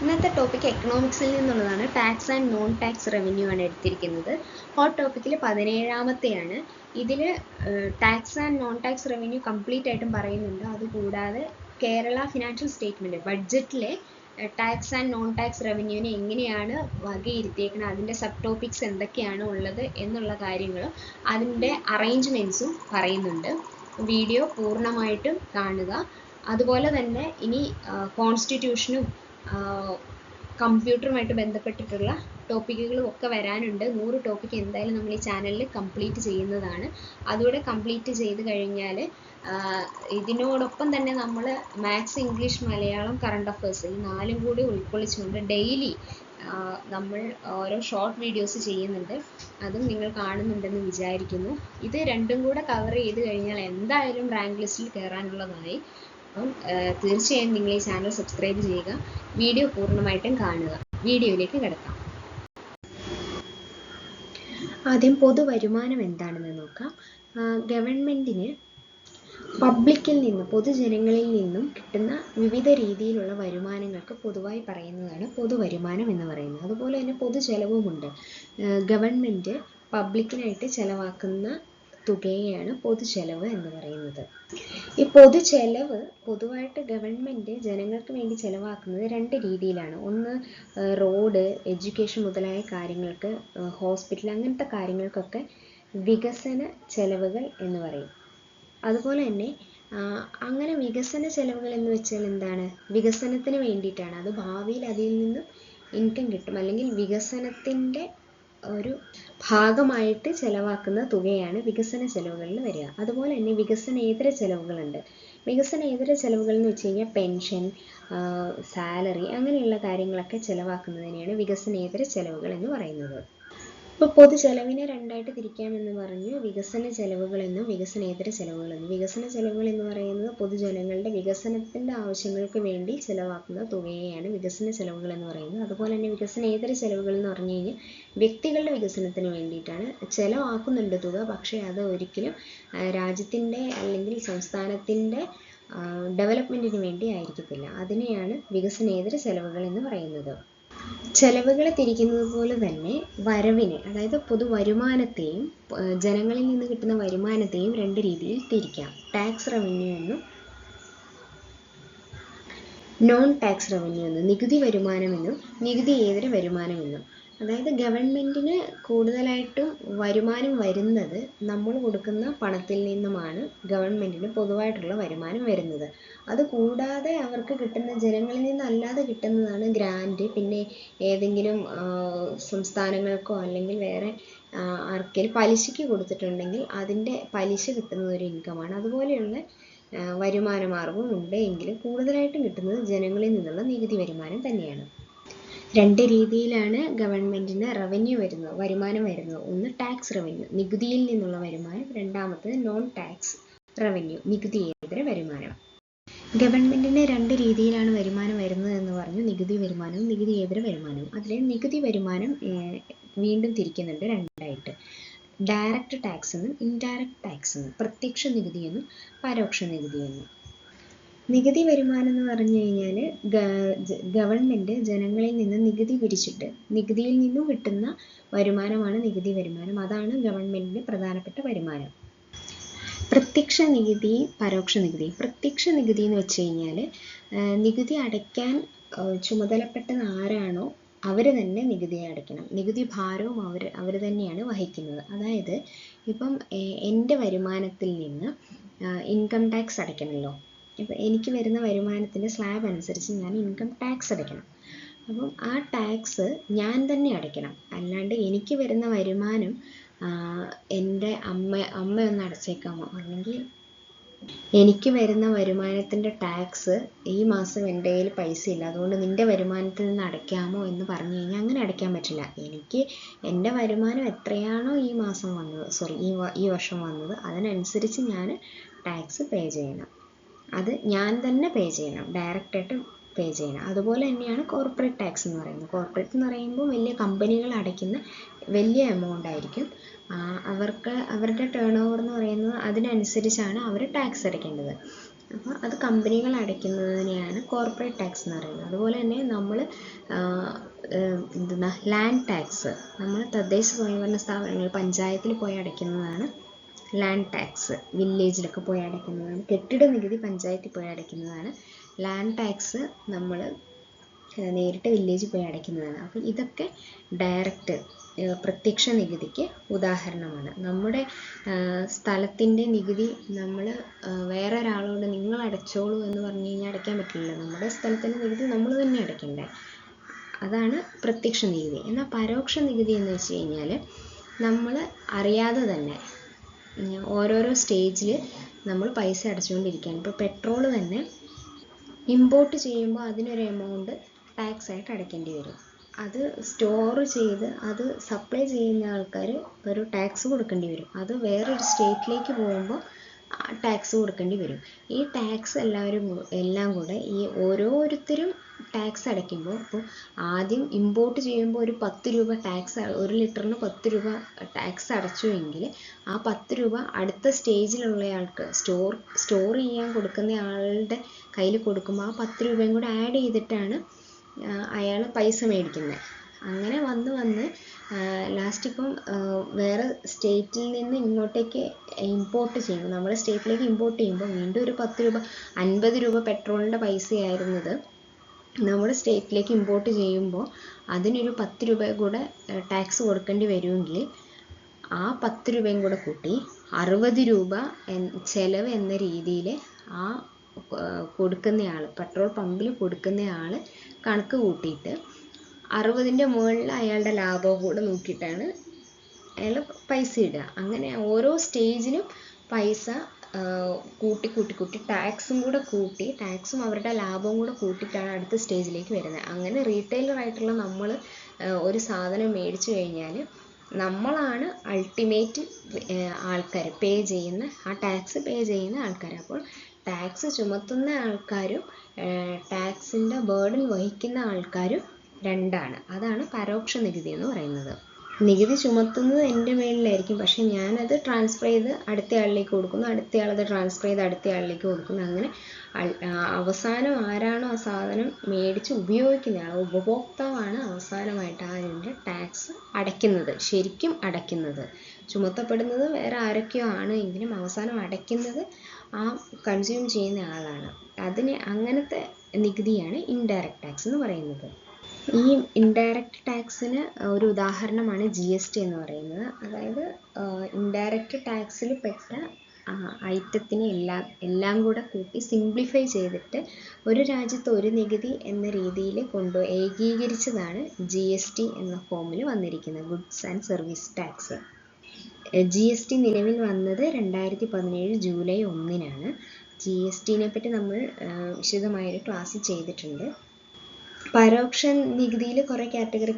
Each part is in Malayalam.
ഇന്നത്തെ ടോപ്പിക് എക്കണോമിക്സിൽ നിന്നുള്ളതാണ്. Tax and non tax revenue ആണ് എടുത്തിരിക്കുന്നത്. ഹോട്ട് ടോപ്പിക്കിൽ 17ാമത്തെയാണ്. ഇതിൽ tax and non tax revenue complete ആയിട്ടും പറയുന്നുണ്ട്. അതുകൂടാതെ കേരള ഫിനാൻഷ്യൽ സ്റ്റേറ്റ്മെൻറ്റ് ബഡ്ജറ്റിലെ ടാക്സ് ആൻഡ് നോൺ ടാക്സ് റവന്യൂവിനെ എങ്ങനെയാണ് വകയിരുത്തിയേക്കുന്നത്, അതിൻ്റെ സബ് ടോപ്പിക്സ് എന്തൊക്കെയാണ് ഉള്ളത് എന്നുള്ള കാര്യങ്ങളും അതിൻ്റെ അറേഞ്ച്മെൻറ്റ്സും പറയുന്നുണ്ട്. വീഡിയോ പൂർണ്ണമായിട്ടും കാണുക. അതുപോലെ തന്നെ ഇനി കോൺസ്റ്റിറ്റ്യൂഷനും കമ്പ്യൂട്ടറുമായിട്ട് ബന്ധപ്പെട്ടിട്ടുള്ള ടോപ്പിക്കുകളും ഒക്കെ വരാനുണ്ട്. 100 ടോപ്പിക് എന്തായാലും നമ്മൾ ഈ ചാനലിൽ കംപ്ലീറ്റ് ചെയ്യുന്നതാണ്. അതുകൂടെ കംപ്ലീറ്റ് ചെയ്ത് കഴിഞ്ഞാൽ ഇതിനോടൊപ്പം തന്നെ നമ്മൾ maths, English, Malayalam, current affairs ഈ 4ഉം കൂടി ഉൾക്കൊള്ളിച്ചുകൊണ്ട് ഡെയിലി നമ്മൾ ഓരോ ഷോർട്ട് വീഡിയോസ് ചെയ്യുന്നുണ്ട്. അതും നിങ്ങൾ കാണുന്നുണ്ടെന്ന് വിചാരിക്കുന്നു. ഇത് രണ്ടും കൂടെ കവർ ചെയ്ത് കഴിഞ്ഞാൽ എന്തായാലും റാങ്ക് ലിസ്റ്റിൽ കയറാനുള്ളതായി. അപ്പം തീർച്ചയായും നിങ്ങൾ ഈ ചാനൽ സബ്സ്ക്രൈബ് ചെയ്യുക, വീഡിയോ പൂർണ്ണമായിട്ടും കാണുക. വീഡിയോയിലേക്ക് കിടക്കാം. ആദ്യം പൊതുവരുമാനം എന്താണെന്ന് നോക്കാം. ഗവൺമെൻറ്റിന് പബ്ലിക്കിൽ നിന്ന്, പൊതുജനങ്ങളിൽ നിന്നും കിട്ടുന്ന വിവിധ രീതിയിലുള്ള വരുമാനങ്ങൾക്ക് പൊതുവായി പറയുന്നതാണ് പൊതുവരുമാനം എന്ന് പറയുന്നത്. അതുപോലെ തന്നെ പൊതുചെലവുമുണ്ട്. ഗവൺമെൻറ് പബ്ലിക്കിനായിട്ട് ചെലവാക്കുന്ന തുകയെയാണ് പൊതുചെലവ് എന്ന് പറയുന്നത്. ഈ പൊതുചെലവ് പൊതുവായിട്ട് ഗവൺമെൻറ് ജനങ്ങൾക്ക് വേണ്ടി ചെലവാക്കുന്നത് 2 രീതിയിലാണ്. ഒന്ന് റോഡ്, എഡ്യൂക്കേഷൻ മുതലായ കാര്യങ്ങൾക്ക്, ഹോസ്പിറ്റൽ അങ്ങനത്തെ കാര്യങ്ങൾക്കൊക്കെ വികസന ചെലവുകൾ എന്ന് പറയും. അതുപോലെ തന്നെ അങ്ങനെ വികസന ചെലവുകൾ എന്ന് വെച്ചാൽ എന്താണ്? വികസനത്തിന് വേണ്ടിയിട്ടാണ്. അത് ഭാവിയിൽ അതിൽ നിന്നും ഇൻകം കിട്ടും, അല്ലെങ്കിൽ വികസനത്തിൻ്റെ ഒരു ഭാഗമായിട്ട് ചെലവാക്കുന്ന തുകയാണ് വികസന ചെലവുകളിൽ വരിക. അതുപോലെ തന്നെ വികസനേതര ചെലവുകളുണ്ട്. വികസനേതര ചെലവുകൾ എന്ന് വെച്ച് കഴിഞ്ഞാൽ പെൻഷൻ, സാലറി അങ്ങനെയുള്ള കാര്യങ്ങളൊക്കെ ചെലവാക്കുന്നതിനെയാണ് വികസനേതര ചെലവുകൾ എന്ന് പറയുന്നത്. ഇപ്പോൾ പൊതുചെലവിനെ 2ആയിട്ട് തിരിക്കാമെന്ന് പറഞ്ഞു. വികസന ചെലവുകളെന്നും വികസനേതര ചെലവുകളെന്നും. വികസന ചെലവുകൾ എന്ന് പറയുന്നത് പൊതുജനങ്ങളുടെ വികസനത്തിൻ്റെ ആവശ്യങ്ങൾക്ക് വേണ്ടി ചെലവാക്കുന്ന തുകയെയാണ് വികസന ചെലവുകൾ എന്ന് പറയുന്നത്. അതുപോലെ തന്നെ വികസനേതര ചെലവുകൾ എന്ന് പറഞ്ഞു കഴിഞ്ഞാൽ വ്യക്തികളുടെ വികസനത്തിന് വേണ്ടിയിട്ടാണ് ചെലവാക്കുന്നുണ്ട് തുക, പക്ഷേ അത് ഒരിക്കലും രാജ്യത്തിൻ്റെ അല്ലെങ്കിൽ സംസ്ഥാനത്തിൻ്റെ ഡെവലപ്മെൻറ്റിന് വേണ്ടി ആയിരിക്കത്തില്ല. അതിനെയാണ് വികസനേതര ചെലവുകൾ എന്ന് പറയുന്നത്. ചെലവുകളെ തിരിക്കുന്നത് പോലെ തന്നെ വരവിനെ, അതായത് പൊതുവരുമാനത്തെയും ജനങ്ങളിൽ നിന്ന് കിട്ടുന്ന വരുമാനത്തെയും 2 രീതിയിൽ തിരിക്കാം. ടാക്സ് റവന്യൂ എന്നും നോൺ ടാക്സ് റവന്യൂ എന്നും, നികുതി വരുമാനമെന്നും നികുതിയേതര വരുമാനമെന്നും. അതായത് ഗവൺമെൻറ്റിന് കൂടുതലായിട്ടും വരുമാനം വരുന്നത് നമ്മൾ കൊടുക്കുന്ന പണത്തിൽ നിന്നുമാണ് ഗവൺമെൻറ്റിന് പൊതുവായിട്ടുള്ള വരുമാനം വരുന്നത്. അതുകൂടാതെ അവർക്ക് കിട്ടുന്ന ജനങ്ങളിൽ നിന്നല്ലാതെ കിട്ടുന്നതാണ് ഗ്രാൻറ്റ്. പിന്നെ ഏതെങ്കിലും സംസ്ഥാനങ്ങൾക്കോ അല്ലെങ്കിൽ വേറെ ആർക്കെങ്കിലും പലിശയ്ക്ക് കൊടുത്തിട്ടുണ്ടെങ്കിൽ അതിൻ്റെ പലിശ കിട്ടുന്ന ഒരു ഇൻകമാണ്. അതുപോലെയുള്ള വരുമാന മാർഗവും ഉണ്ട്. എങ്കിലും കൂടുതലായിട്ടും കിട്ടുന്നത് ജനങ്ങളിൽ നിന്നുള്ള നികുതി വരുമാനം തന്നെയാണ്. 2 രീതിയിലാണ് ഗവൺമെൻറ്റിന് റവന്യൂ വരുന്നത്, വരുമാനം വരുന്നത്. ഒന്ന് ടാക്സ് റവന്യൂ, നികുതിയിൽ നിന്നുള്ള വരുമാനം. രണ്ടാമത്തത് നോൺ ടാക്സ് റവന്യൂ, നികുതിയേതര വരുമാനം. ഗവൺമെൻറ്റിന് 2 രീതിയിലാണ് വരുമാനം വരുന്നത് എന്ന് പറഞ്ഞു. നികുതി വരുമാനവും നികുതിയേതര വരുമാനവും. അതിൽ നികുതി വരുമാനം വീണ്ടും തിരിക്കുന്നുണ്ട് 2ആയിട്ട്. ഡയറക്റ്റ് ടാക്സ് എന്നും ഇൻഡയറക്റ്റ് ടാക്സ് എന്നും, പ്രത്യക്ഷ നികുതി എന്നും പരോക്ഷ നികുതി എന്നും. നികുതി വരുമാനം എന്ന് പറഞ്ഞു കഴിഞ്ഞാൽ ഗവൺമെൻറ് ജനങ്ങളിൽ നിന്ന് നികുതി പിരിച്ചിട്ട് നികുതിയിൽ നിന്നും കിട്ടുന്ന വരുമാനമാണ് നികുതി വരുമാനം. അതാണ് ഗവൺമെൻറ്റിൻ്റെ പ്രധാനപ്പെട്ട വരുമാനം. പ്രത്യക്ഷ നികുതി, പരോക്ഷ നികുതി. പ്രത്യക്ഷ നികുതി എന്ന് വെച്ച് കഴിഞ്ഞാൽ നികുതി അടയ്ക്കാൻ ചുമതലപ്പെട്ടത് ആരാണോ അവർ തന്നെ നികുതി അടയ്ക്കണം. നികുതി ഭാരവും അവർ തന്നെയാണ് വഹിക്കുന്നത്. അതായത് ഇപ്പം എൻ്റെ വരുമാനത്തിൽ നിന്ന് ഇൻകം ടാക്സ് അടയ്ക്കണമല്ലോ. ഇപ്പം എനിക്ക് വരുന്ന വരുമാനത്തിൻ്റെ സ്ലാബ് അനുസരിച്ച് ഞാൻ ഇൻകം ടാക്സ് അടയ്ക്കണം. അപ്പം ആ ടാക്സ് ഞാൻ തന്നെ അടയ്ക്കണം. അല്ലാണ്ട് എനിക്ക് വരുന്ന വരുമാനം എൻ്റെ അമ്മ ഒന്ന് അടച്ചേക്കാമോ, അല്ലെങ്കിൽ എനിക്ക് വരുന്ന വരുമാനത്തിൻ്റെ ടാക്സ് ഈ മാസം എൻ്റെ കയ്യിൽ പൈസ ഇല്ല, അതുകൊണ്ട് നിൻ്റെ വരുമാനത്തിൽ നിന്ന് അടയ്ക്കാമോ എന്ന് പറഞ്ഞു കഴിഞ്ഞാൽ അങ്ങനെ അടയ്ക്കാൻ പറ്റില്ല. എനിക്ക് എൻ്റെ വരുമാനം എത്രയാണോ ഈ മാസം വന്നത്, ഈ വർഷം വന്നത്, അതിനനുസരിച്ച് ഞാൻ ടാക്സ് പേ ചെയ്യണം. അത് ഞാൻ തന്നെ പേ ചെയ്യണം, ഡയറക്റ്റായിട്ട് പേ ചെയ്യണം. അതുപോലെ തന്നെയാണ് കോർപ്പറേറ്റ് ടാക്സ് എന്ന് പറയുന്നത്. കോർപ്പറേറ്റ് എന്ന് പറയുമ്പോൾ വലിയ കമ്പനികൾ അടയ്ക്കുന്ന വലിയ എമൗണ്ട് ആയിരിക്കും. അവരുടെ ടേൺ ഓവർ എന്ന് പറയുന്നത് അതിനനുസരിച്ചാണ് അവർ ടാക്സ് അടയ്ക്കേണ്ടത്. അപ്പോൾ അത് കമ്പനികൾ അടയ്ക്കുന്നതിനെയാണ് കോർപ്പറേറ്റ് ടാക്സ് എന്ന് പറയുന്നത്. അതുപോലെ തന്നെ നമ്മൾ ലാൻഡ് ടാക്സ് നമ്മൾ തദ്ദേശ സ്വയംഭരണ സ്ഥാപനങ്ങൾ പഞ്ചായത്തിൽ പോയി അടയ്ക്കുന്നതാണ് ലാൻഡ് ടാക്സ്. വില്ലേജിലൊക്കെ പോയി അടയ്ക്കുന്നതാണ്. കെട്ടിട നികുതി പഞ്ചായത്തിൽ പോയി അടയ്ക്കുന്നതാണ്. ലാൻഡ് ടാക്സ് നമ്മൾ നേരിട്ട് വില്ലേജിൽ പോയി അടയ്ക്കുന്നതാണ്. അപ്പോൾ ഇതൊക്കെ ഡയറക്റ്റ് പ്രത്യക്ഷ നികുതിക്ക് ഉദാഹരണമാണ്. നമ്മുടെ സ്ഥലത്തിൻ്റെ നികുതി നമ്മൾ വേറെ ഒരാളോട് നിങ്ങൾ അടച്ചോളൂ എന്ന് പറഞ്ഞു കഴിഞ്ഞാൽ അടയ്ക്കാൻ പറ്റില്ല. നമ്മുടെ സ്ഥലത്തിൻ്റെ നികുതി നമ്മൾ തന്നെ അടയ്ക്കണ്ടേ. അതാണ് പ്രത്യക്ഷ നികുതി. എന്നാൽ പരോക്ഷ നികുതി എന്ന് വെച്ച് കഴിഞ്ഞാൽ നമ്മൾ അറിയാതെ തന്നെ ഓരോരോ സ്റ്റേജിൽ നമ്മൾ പൈസ അടച്ചുകൊണ്ടിരിക്കുകയാണ്. ഇപ്പോൾ പെട്രോൾ തന്നെ ഇമ്പോർട്ട് ചെയ്യുമ്പോൾ അതിനൊരു എമൗണ്ട് ടാക്സ് ആയിട്ട് അടയ്ക്കേണ്ടി വരും. അത് സ്റ്റോർ ചെയ്ത് അത് സപ്ലൈ ചെയ്യുന്ന ആൾക്കാർ ഒരു ടാക്സ് കൊടുക്കേണ്ടി വരും. അത് വേറൊരു സ്റ്റേറ്റിലേക്ക് പോകുമ്പോൾ ടാക്സ് കൊടുക്കേണ്ടി വരും. ഈ ടാക്സ് എല്ലാം കൂടെ ഈ ഓരോരുത്തരും ടാക്സ് അടയ്ക്കുമ്പോൾ, ഇപ്പോൾ ആദ്യം ഇമ്പോർട്ട് ചെയ്യുമ്പോൾ ഒരു 10 രൂപ ടാക്സ്, 1 ലിറ്ററിന് 10 രൂപ ടാക്സ് അടച്ചു എങ്കിൽ ആ 10 രൂപ അടുത്ത സ്റ്റേജിലുള്ളയാൾക്ക് സ്റ്റോർ ചെയ്യാൻ കൊടുക്കുന്ന ആളുടെ കയ്യിൽ കൊടുക്കുമ്പോൾ ആ 10 രൂപയും കൂടെ ആഡ് ചെയ്തിട്ടാണ് അയാൾ പൈസ മേടിക്കുന്നത്. അങ്ങനെ വന്ന് ലാസ്റ്റ് ഇപ്പം വേറെ സ്റ്റേറ്റിൽ നിന്ന് ഇങ്ങോട്ടേക്ക് ഇമ്പോർട്ട് ചെയ്യുമ്പോൾ, നമ്മുടെ സ്റ്റേറ്റിലേക്ക് ഇമ്പോർട്ട് ചെയ്യുമ്പോൾ വീണ്ടും ഒരു 10 രൂപ 50 രൂപ പെട്രോളിൻ്റെ പൈസയായിരുന്നത് നമ്മുടെ സ്റ്റേറ്റിലേക്ക് ഇമ്പോർട്ട് ചെയ്യുമ്പോൾ അതിനൊരു 10 രൂപ കൂടെ ടാക്സ് കൊടുക്കേണ്ടി വരുമെങ്കിൽ ആ 10 രൂപയും കൂടെ കൂട്ടി 60 രൂപ ചെലവ് എന്ന രീതിയിൽ ആ കൊടുക്കുന്നയാൾ, പെട്രോൾ പമ്പിൽ കൊടുക്കുന്നയാൾ കണക്ക് കൂട്ടിയിട്ട് 60ൻ്റെ മുകളിൽ അയാളുടെ ലാഭവും കൂടെ നോക്കിയിട്ടാണ് അയാൾ പൈസ ഇടുക. അങ്ങനെ ഓരോ സ്റ്റേജിലും പൈസ കൂട്ടി ടാക്സും കൂടെ കൂട്ടി, ടാക്സും അവരുടെ ലാഭവും കൂടെ കൂട്ടിയിട്ടാണ് അടുത്ത സ്റ്റേജിലേക്ക് വരുന്നത്. അങ്ങനെ റീറ്റെയിലറായിട്ടുള്ള നമ്മൾ ഒരു സാധനം മേടിച്ചു കഴിഞ്ഞാൽ നമ്മളാണ് അൾട്ടിമേറ്റ് ആൾക്കാർ, പേ ചെയ്യുന്ന ആ ടാക്സ് പേ ചെയ്യുന്ന ആൾക്കാർ. അപ്പോൾ ടാക്സ് ചുമത്തുന്ന ആൾക്കാരും ടാക്സിൻ്റെ ബേർഡൻ വഹിക്കുന്ന ആൾക്കാരും രണ്ടാണ്. അതാണ് പരോക്ഷ നികുതി എന്ന് പറയുന്നത്. നികുതി ചുമത്തുന്നത് എൻ്റെ മേലിലായിരിക്കും, പക്ഷെ ഞാനത് ട്രാൻസ്ഫർ ചെയ്ത് അടുത്തയാളിലേക്ക് കൊടുക്കുന്നു, അടുത്തയാളത് ട്രാൻസ്ഫർ ചെയ്ത് അടുത്തയാളിലേക്ക് കൊടുക്കുന്നു. അങ്ങനെ അവസാനം ആരാണോ ആ സാധനം മേടിച്ച് ഉപയോഗിക്കുന്ന ആൾ, ഉപഭോക്താവാണ് അവസാനമായിട്ട് അതിൻ്റെ ടാക്സ് അടയ്ക്കുന്നത്, ശരിക്കും അടയ്ക്കുന്നത്. ചുമത്തപ്പെടുന്നത് വേറെ ആരൊക്കെയോ ആണ് എങ്കിലും അവസാനം അടയ്ക്കുന്നത് ആ കൺസ്യൂം ചെയ്യുന്ന ആളാണ്. അങ്ങനത്തെ നികുതിയാണ് ഇൻഡയറക്റ്റ് ടാക്സ് എന്ന് പറയുന്നത്. ഈ ഇൻഡയറക്റ്റ് ടാക്സിന് ഒരു ഉദാഹരണമാണ് GST എന്ന് പറയുന്നത്. അതായത് ഇൻഡയറക്റ്റ് ടാക്സിൽ പെട്ട ഐറ്റത്തിനെ എല്ലാം കൂടെ കൂട്ടി സിംപ്ലിഫൈ ചെയ്തിട്ട് ഒരു രാജ്യത്ത് ഒരു നികുതി എന്ന രീതിയിൽ ഏകീകരിച്ചതാണ് GST എന്ന ഫോമിൽ വന്നിരിക്കുന്നത്, goods and service tax. GST നിലവിൽ വന്നത് 2017 ജൂലൈ 1-നാണ്. GSTനെ പറ്റി നമ്മൾ വിശദമായൊരു ക്ലാസ് ചെയ്തിട്ടുണ്ട്. പരോക്ഷ നികുതിയിൽ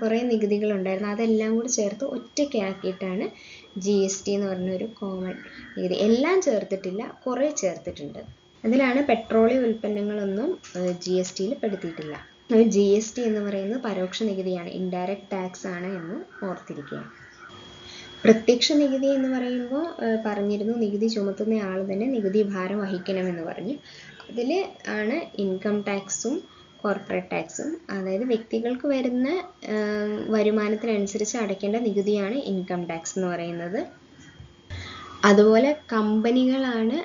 കുറേ നികുതികളുണ്ടായിരുന്നു. അതെല്ലാം കൂടി ചേർത്ത് ഒറ്റയ്ക്കാക്കിയിട്ടാണ് GST എന്ന് പറഞ്ഞൊരു കോമൺ നികുതി. എല്ലാം ചേർത്തിട്ടില്ല, കുറേ ചേർത്തിട്ടുണ്ട്. അതിലാണ് പെട്രോളിയം ഉൽപ്പന്നങ്ങളൊന്നും GSTയിൽ പെടുത്തിയിട്ടില്ല. GST എന്ന് പറയുന്നത് പരോക്ഷ നികുതിയാണ്, ഇൻഡയറക്റ്റ് ടാക്സ് ആണ് എന്ന് ഓർത്തിരിക്കുക. പ്രത്യക്ഷ നികുതി എന്ന് പറയുമ്പോൾ പറഞ്ഞിരുന്നു, നികുതി ചുമത്തുന്ന ആൾ തന്നെ നികുതി ഭാരം വഹിക്കണമെന്ന് പറഞ്ഞു. അതിൽ ആണ് ഇൻകം ടാക്സും കോർപ്പറേറ്റ് ടാക്സും. അതായത് വ്യക്തികൾക്ക് വരുന്ന വരുമാനത്തിനനുസരിച്ച് അടയ്ക്കേണ്ട നികുതിയാണ് ഇൻകം ടാക്സ് എന്ന് പറയുന്നത്. അതുപോലെ കമ്പനികളാണ്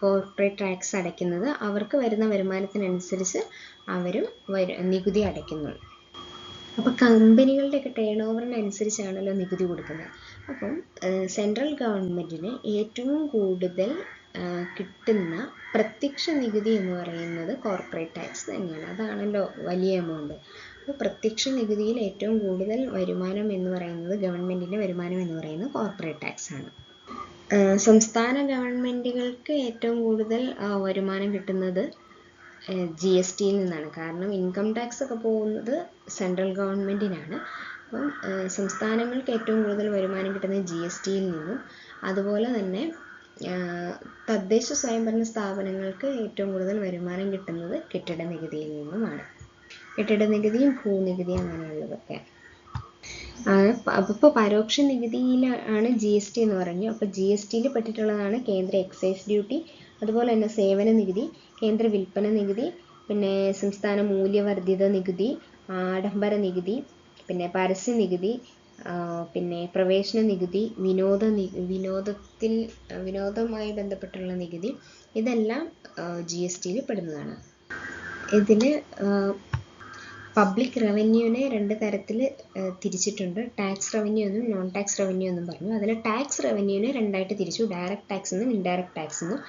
കോർപ്പറേറ്റ് ടാക്സ് അടയ്ക്കുന്നത്. അവർക്ക് വരുന്ന വരുമാനത്തിനനുസരിച്ച് അവരും നികുതി അടയ്ക്കുന്നു. അപ്പോൾ കമ്പനികളുടെയൊക്കെ ടേൺ ഓവറിനനുസരിച്ചാണല്ലോ നികുതി കൊടുക്കുന്നത്. അപ്പം സെൻട്രൽ ഗവൺമെൻറ്റിന് ഏറ്റവും കൂടുതൽ കിട്ടുന്ന പ്രത്യക്ഷ നികുതി എന്ന് പറയുന്നത് കോർപ്പറേറ്റ് ടാക്സ് തന്നെയാണ്. അതാണല്ലോ വലിയ എമൗണ്ട്. അപ്പോൾ പ്രത്യക്ഷ നികുതിയിൽ ഏറ്റവും കൂടുതൽ വരുമാനം എന്ന് പറയുന്നത്, ഗവൺമെൻറ്റിൻ്റെ വരുമാനം എന്ന് പറയുന്നത് കോർപ്പറേറ്റ് ടാക്സ് ആണ്. സംസ്ഥാന ഗവൺമെൻറ്റുകൾക്ക് ഏറ്റവും കൂടുതൽ വരുമാനം കിട്ടുന്നത് GSTയിൽ നിന്നാണ്. കാരണം ഇൻകം ടാക്സ് ഒക്കെ പോകുന്നത് സെൻട്രൽ ഗവൺമെൻറ്റിനാണ്. അപ്പം സംസ്ഥാനങ്ങൾക്ക് ഏറ്റവും കൂടുതൽ വരുമാനം കിട്ടുന്നത് GSTയിൽ നിന്നും. അതുപോലെ തന്നെ തദ്ദേശ സ്വയംഭരണ സ്ഥാപനങ്ങൾക്ക് ഏറ്റവും കൂടുതൽ വരുമാനം കിട്ടുന്നത് കെട്ടിട നികുതിയിൽ നിന്നുമാണ്. കെട്ടിട നികുതിയും ഭൂനികുതിയും അങ്ങനെയുള്ളതൊക്കെ. അപ്പോൾ പരോക്ഷ നികുതിയിലാണ് GST എന്ന് പറഞ്ഞു. അപ്പോൾ GSTയിൽ പെട്ടിട്ടുള്ളതാണ് കേന്ദ്ര എക്സൈസ് ഡ്യൂട്ടി, അതുപോലെ തന്നെ സേവന നികുതി, കേന്ദ്ര വിൽപ്പന നികുതി, പിന്നെ സംസ്ഥാന മൂല്യവർദ്ധിത നികുതി, ആഡംബര നികുതി, പിന്നെ പരസ്യ നികുതി, പിന്നെ പ്രവേശന നികുതി, വിനോദവുമായി ബന്ധപ്പെട്ടുള്ള നികുതി, ഇതെല്ലാം GSTയിൽ പെടുന്നതാണ്. ഇതിൽ പബ്ലിക് റവന്യൂവിനെ 2 തരത്തിൽ തിരിച്ചിട്ടുണ്ട്. ടാക്സ് റവന്യൂ എന്നും നോൺ ടാക്സ് റവന്യൂ എന്നും പറഞ്ഞു. അതിൽ ടാക്സ് റവന്യൂവിനെ 2ആയിട്ട് തിരിച്ചു, ഡയറക്റ്റ് ടാക്സ് എന്നും ഇൻഡയറക്റ്റ് ടാക്സ് എന്നും.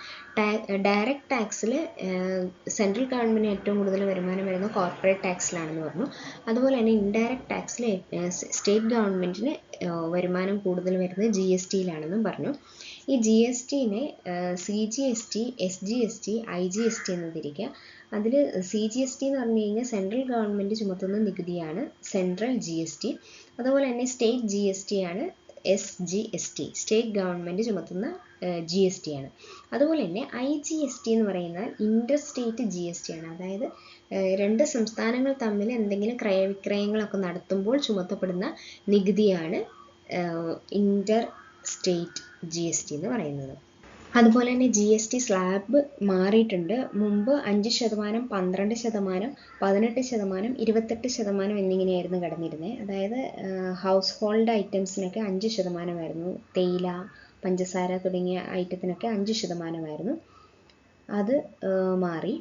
ഡയറക്റ്റ് ടാക്സിൽ സെൻട്രൽ ഗവൺമെൻറ്റിന് ഏറ്റവും കൂടുതൽ വരുമാനം വരുന്നത് കോർപ്പറേറ്റ് ടാക്സിലാണെന്ന് പറഞ്ഞു. അതുപോലെ തന്നെ ഇൻഡയറക്റ്റ് ടാക്സിൽ സ്റ്റേറ്റ് ഗവൺമെൻറ്റിന് വരുമാനം കൂടുതൽ വരുന്നത് GSTയിലാണെന്നും പറഞ്ഞു. ഈ GSTനെ CGST, SGST, IGST എന്ന് തിരിക്കുക. അതിൽ CGST എന്ന് പറഞ്ഞു കഴിഞ്ഞാൽ സെൻട്രൽ ഗവൺമെൻറ് ചുമത്തുന്ന നികുതിയാണ് സെൻട്രൽ GST. അതുപോലെ തന്നെ സ്റ്റേറ്റ് GST ആണ് SGST, സ്റ്റേറ്റ് ഗവൺമെൻറ് ചുമത്തുന്ന GST ആണ്. അതുപോലെ തന്നെ IGST എന്ന് പറയുന്നത് ഇൻ്റർ സ്റ്റേറ്റ് GST ആണ്. അതായത് 2 സംസ്ഥാനങ്ങൾ തമ്മിൽ എന്തെങ്കിലും ക്രയവിക്രയങ്ങളൊക്കെ നടത്തുമ്പോൾ ചുമത്തപ്പെടുന്ന നികുതിയാണ് ഇൻ്റർ സ്റ്റേറ്റ് GST എന്ന് പറയുന്നത്. അതുപോലെ തന്നെ GST സ്ലാബ് മാറിയിട്ടുണ്ട്. മുമ്പ് 5%, 12%, 18%, 28% എന്നിങ്ങനെയായിരുന്നു കിടന്നിരുന്നത്. അതായത് ഹൗസ് ഹോൾഡ് ഐറ്റംസിനൊക്കെ 5% തേയില, പഞ്ചസാര തുടങ്ങിയ ഐറ്റത്തിനൊക്കെ 5% അത് മാറി.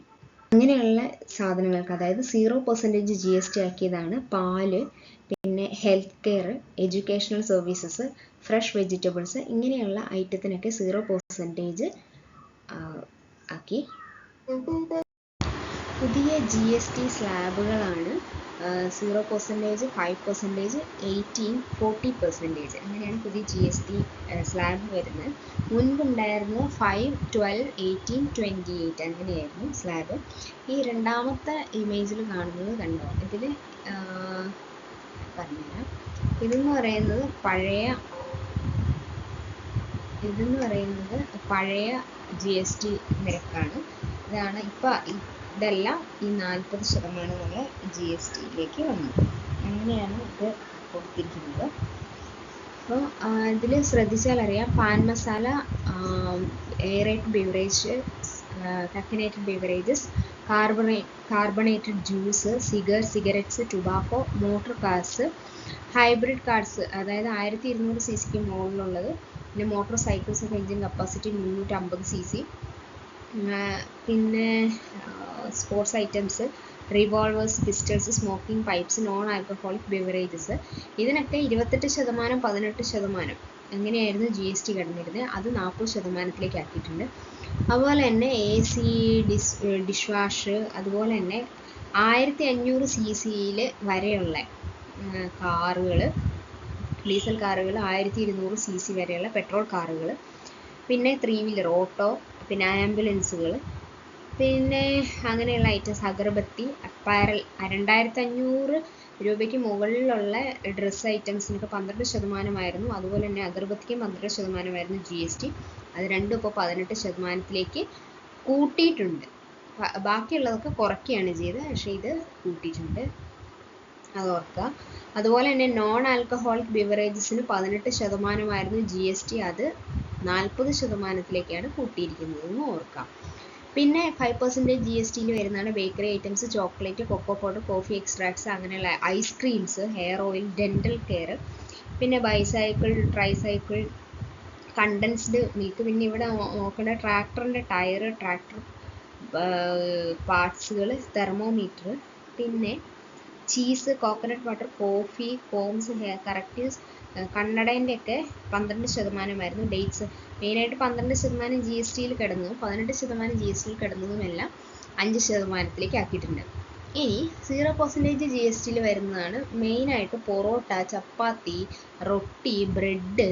അങ്ങനെയുള്ള സാധനങ്ങൾക്ക്, അതായത് 0% GST ആക്കിയതാണ് പാല്, പിന്നെ health care, educational services, fresh vegetables, ഇങ്ങനെയുള്ള ഐറ്റത്തിനൊക്കെ 0% ആക്കി. പുതിയ GST സ്ലാബുകളാണ് 0%, 5%, 18%, 40%. അങ്ങനെയാണ് പുതിയ GST സ്ലാബ് വരുന്നത്. മുൻപുണ്ടായിരുന്നത് 5, 12, 18, 28 അങ്ങനെയായിരുന്നു സ്ലാബ്. ഈ രണ്ടാമത്തെ ഇമേജിൽ കാണുന്നത് കണ്ടോ, ഇതിൽ പറഞ്ഞുതരാം. ഇതെന്ന് പറയുന്നത് പഴയ GST നിരക്കാണ്. ഇതെല്ലാം ഈ 40% എന്നുള്ള GSTയിലേക്ക് വന്നു. അങ്ങനെയാണ് ഇത് കൊടുത്തിരിക്കുന്നത്. അപ്പോൾ ഇതിൽ ശ്രദ്ധിച്ചാൽ അറിയാം, pan masala, aerated beverage, caffeinated beverages, carbonated juice, cigarettes, tobacco, motor cars, hybrid cars, അതായത് 1200 cc മുകളിലുള്ളത്, പിന്നെ motorcycles of engine capacity 350 cc, പിന്നെ sports items, revolvers, pistols, smoking pipes, non alcoholic beverages, ഇതിനൊക്കെ 28%, 18% അങ്ങനെയായിരുന്നു GST കിടന്നിരുന്നത്. അത് 40%ലേക്ക് ആക്കിയിട്ടുണ്ട്. അതുപോലെ തന്നെ AC, ഡിഷ് വാഷ്, അതുപോലെ തന്നെ 1500 cc വരെയുള്ള കാറുകൾ, ഡീസൽ കാറുകൾ, 1200 cc വരെയുള്ള പെട്രോൾ കാറുകൾ, പിന്നെ 3 വീലർ, ഓട്ടോ, പിന്നെ ആംബുലൻസുകൾ, പിന്നെ അങ്ങനെയുള്ള ഐറ്റംസ്, അഗർബത്തി, അപ്പാരൽ, 2500 രൂപയ്ക്ക് മുകളിലുള്ള ഡ്രസ്സ് ഐറ്റംസിനൊക്കെ 12% അതുപോലെ തന്നെ അഗർബത്തിക്കും 12% GST. അത് രണ്ടും ഇപ്പോൾ 18%ലേക്ക് കൂട്ടിയിട്ടുണ്ട്. ബാക്കിയുള്ളതൊക്കെ കുറയ്ക്കുകയാണ് ചെയ്തത്, പക്ഷേ ഇത് കൂട്ടിയിട്ടുണ്ട്, അത് ഓർക്കുക. അതുപോലെ തന്നെ നോൺ ആൽക്കഹോളിക് ബിവറേജസിന് 18% GST, അത് 40%ലേക്കാണ് കൂട്ടിയിരിക്കുന്നതെന്ന് ഓർക്കാം. പിന്നെ 5% GSTയിൽ വരുന്നതാണ് bakery items, chocolate, cocoa powder, coffee extracts, അങ്ങനെയുള്ള ice creams, hair oil, dental care, പിന്നെ ബൈസൈക്കിൾ, ട്രൈസൈക്കിൾ, കണ്ടൻസ്ഡ് മിൽക്ക്, പിന്നെ ഇവിടെ നോക്കേണ്ട ട്രാക്ടറിൻ്റെ ടയർ, ട്രാക്ടർ പാർട്സുകൾ, തെർമോമീറ്റർ, പിന്നെ cheese, coconut water, coffee, foams, hair correctives, കണ്ണടേൻ്റെ ഒക്കെ 12% ഡേറ്റ്സ്. മെയിനായിട്ട് 12% GSTയിൽ കിടന്നതും 18% GSTയിൽ കിടന്നതുമെല്ലാം 5%ലേക്ക് ആക്കിയിട്ടുണ്ട്. ഇനി 0% GSTയിൽ വരുന്നതാണ് മെയിനായിട്ട് പൊറോട്ട, ചപ്പാത്തി, റൊട്ടി, ബ്രെഡ്,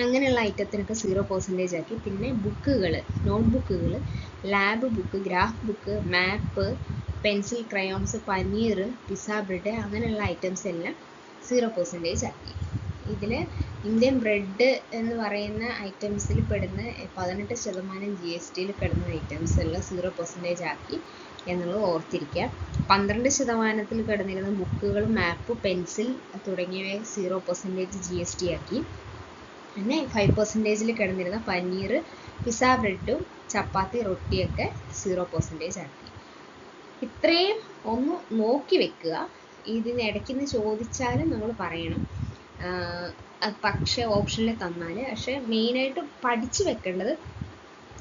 അങ്ങനെയുള്ള ഐറ്റത്തിനൊക്കെ 0% ആക്കി. പിന്നെ ബുക്കുകൾ, നോട്ട്ബുക്കുകൾ, lab book, graph book, map, pencil, crayons, paneer, pizza bread, അങ്ങനെയുള്ള ഐറ്റംസ് എല്ലാം 0% ആക്കി. ഇതിൽ ഇന്ത്യൻ ബ്രെഡ് എന്ന് പറയുന്ന ഐറ്റംസിൽ പെടുന്ന 18% GSTയിൽ പെടുന്ന ഐറ്റംസ് എല്ലാം 0% ആക്കി എന്നുള്ളത് ഓർത്തിരിക്കുക. 12% കിടന്നിരുന്ന ബുക്കുകൾ, മാപ്പ്, പെൻസിൽ തുടങ്ങിയവയെ 0% GST ആക്കി. പിന്നെ 5%ൽ കിടന്നിരുന്ന പനീർ, പിസ്സ ബ്രെഡും ചപ്പാത്തി റൊട്ടിയൊക്കെ 0% ആക്കി. ഇത്രയും ഒന്ന് നോക്കി വെക്കുക. ഇതിനിടയ്ക്ക് ചോദിച്ചാലും നമ്മൾ പറയണം, പക്ഷേ ഓപ്ഷനിൽ തന്നാൽ. പക്ഷേ മെയിനായിട്ട് പഠിച്ചു വെക്കേണ്ടത്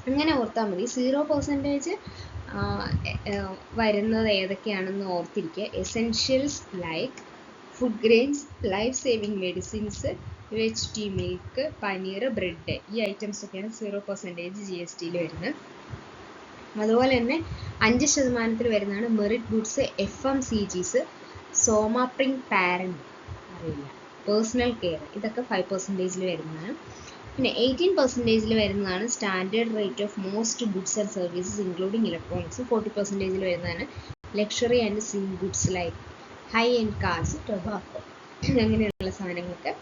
അങ്ങനെ ഓർത്താൽ മതി. 0% വരുന്നത് ഏതൊക്കെയാണെന്ന് ഓർത്തിരിക്കുക. Essentials like food grains, life saving medicines, വെജിറ്റി മിൽക്ക്, പനീർ, ബ്രെഡ്, ഈ ഐറ്റംസ് ഒക്കെയാണ് 0% GST വരുന്നത്. അതുപോലെ തന്നെ 5% വരുന്നതാണ് മെറിറ്റ് ഗുഡ്സ്, FMCGs, സോമാപ്രിങ് പാരന്റ് അറിയില്ല, പേഴ്സണൽ കെയർ, ഇതൊക്കെ 5% വരുന്നതാണ്. പിന്നെ 18% വരുന്നതാണ് standard rate of most goods and services including electronics. 40% വരുന്നതാണ് luxury and sin goods like high end cars, tobacco, അങ്ങനെയുള്ള സാധനങ്ങൾക്ക്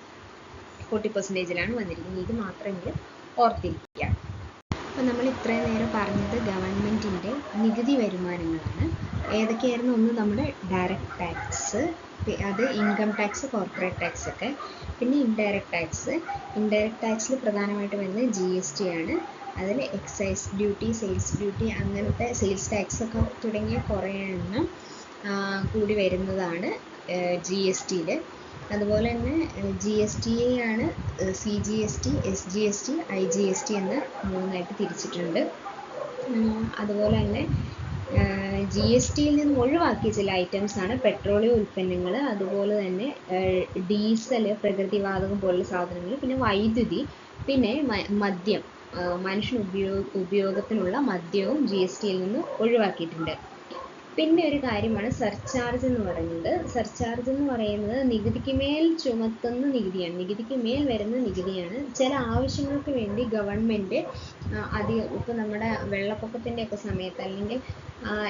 40%ലാണ് വന്നിരിക്കുന്നത്. ഇത് മാത്രമെങ്കിലും ഓർത്തിരിക്കുക. അപ്പോൾ നമ്മൾ ഇത്രയും നേരം പറഞ്ഞത് ഗവൺമെൻറ്റിൻ്റെ നികുതി വരുമാനങ്ങളാണ്. ഏതൊക്കെയായിരുന്നു? ഒന്ന് നമ്മുടെ ഡയറക്റ്റ് ടാക്സ്, അത് ഇൻകം ടാക്സ്, കോർപ്പറേറ്റ് ടാക്സ് ഒക്കെ. പിന്നെ ഇൻഡയറക്റ്റ് ടാക്സിൽ പ്രധാനമായിട്ട് വരുന്നത് GST ആണ്. അതിൽ എക്സൈസ് ഡ്യൂട്ടി, സെയിൽസ് ഡ്യൂട്ടി, അങ്ങനത്തെ സെയിൽസ് ടാക്സ് ഒക്കെ തുടങ്ങിയ കുറേ എണ്ണം കൂടി വരുന്നതാണ് GSTയിൽ. അതുപോലെ തന്നെ GST ആണ് CGST, SGST, IGST എന്ന് 3ആയിട്ട് തിരിച്ചിട്ടുണ്ട്. അതുപോലെ തന്നെ GSTയിൽ നിന്ന് ഒഴിവാക്കിയ ചില ഐറ്റംസ് ആണ് പെട്രോളിയം ഉൽപ്പന്നങ്ങൾ, അതുപോലെ തന്നെ ഡീസൽ, പ്രകൃതിവാതകം പോലുള്ള സാധനങ്ങൾ, പിന്നെ വൈദ്യുതി, പിന്നെ മദ്യം, മനുഷ്യ ഉപയോഗത്തിനുള്ള മദ്യവും GSTയിൽ നിന്ന് ഒഴിവാക്കിയിട്ടുണ്ട്. പിന്നെ ഒരു കാര്യമാണ് സർചാർജ് എന്ന് പറയുന്നത്. സർചാർജ് എന്ന് പറയുന്നത് നികുതിക്ക് മേൽ ചുമത്തുന്ന നികുതിയാണ്, നികുതിക്ക് മേൽ വരുന്ന നികുതിയാണ്. ചില ആവശ്യങ്ങൾക്ക് വേണ്ടി ഗവൺമെൻറ് ഇപ്പോൾ നമ്മുടെ വെള്ളപ്പൊക്കത്തിൻ്റെ ഒക്കെ സമയത്ത് അല്ലെങ്കിൽ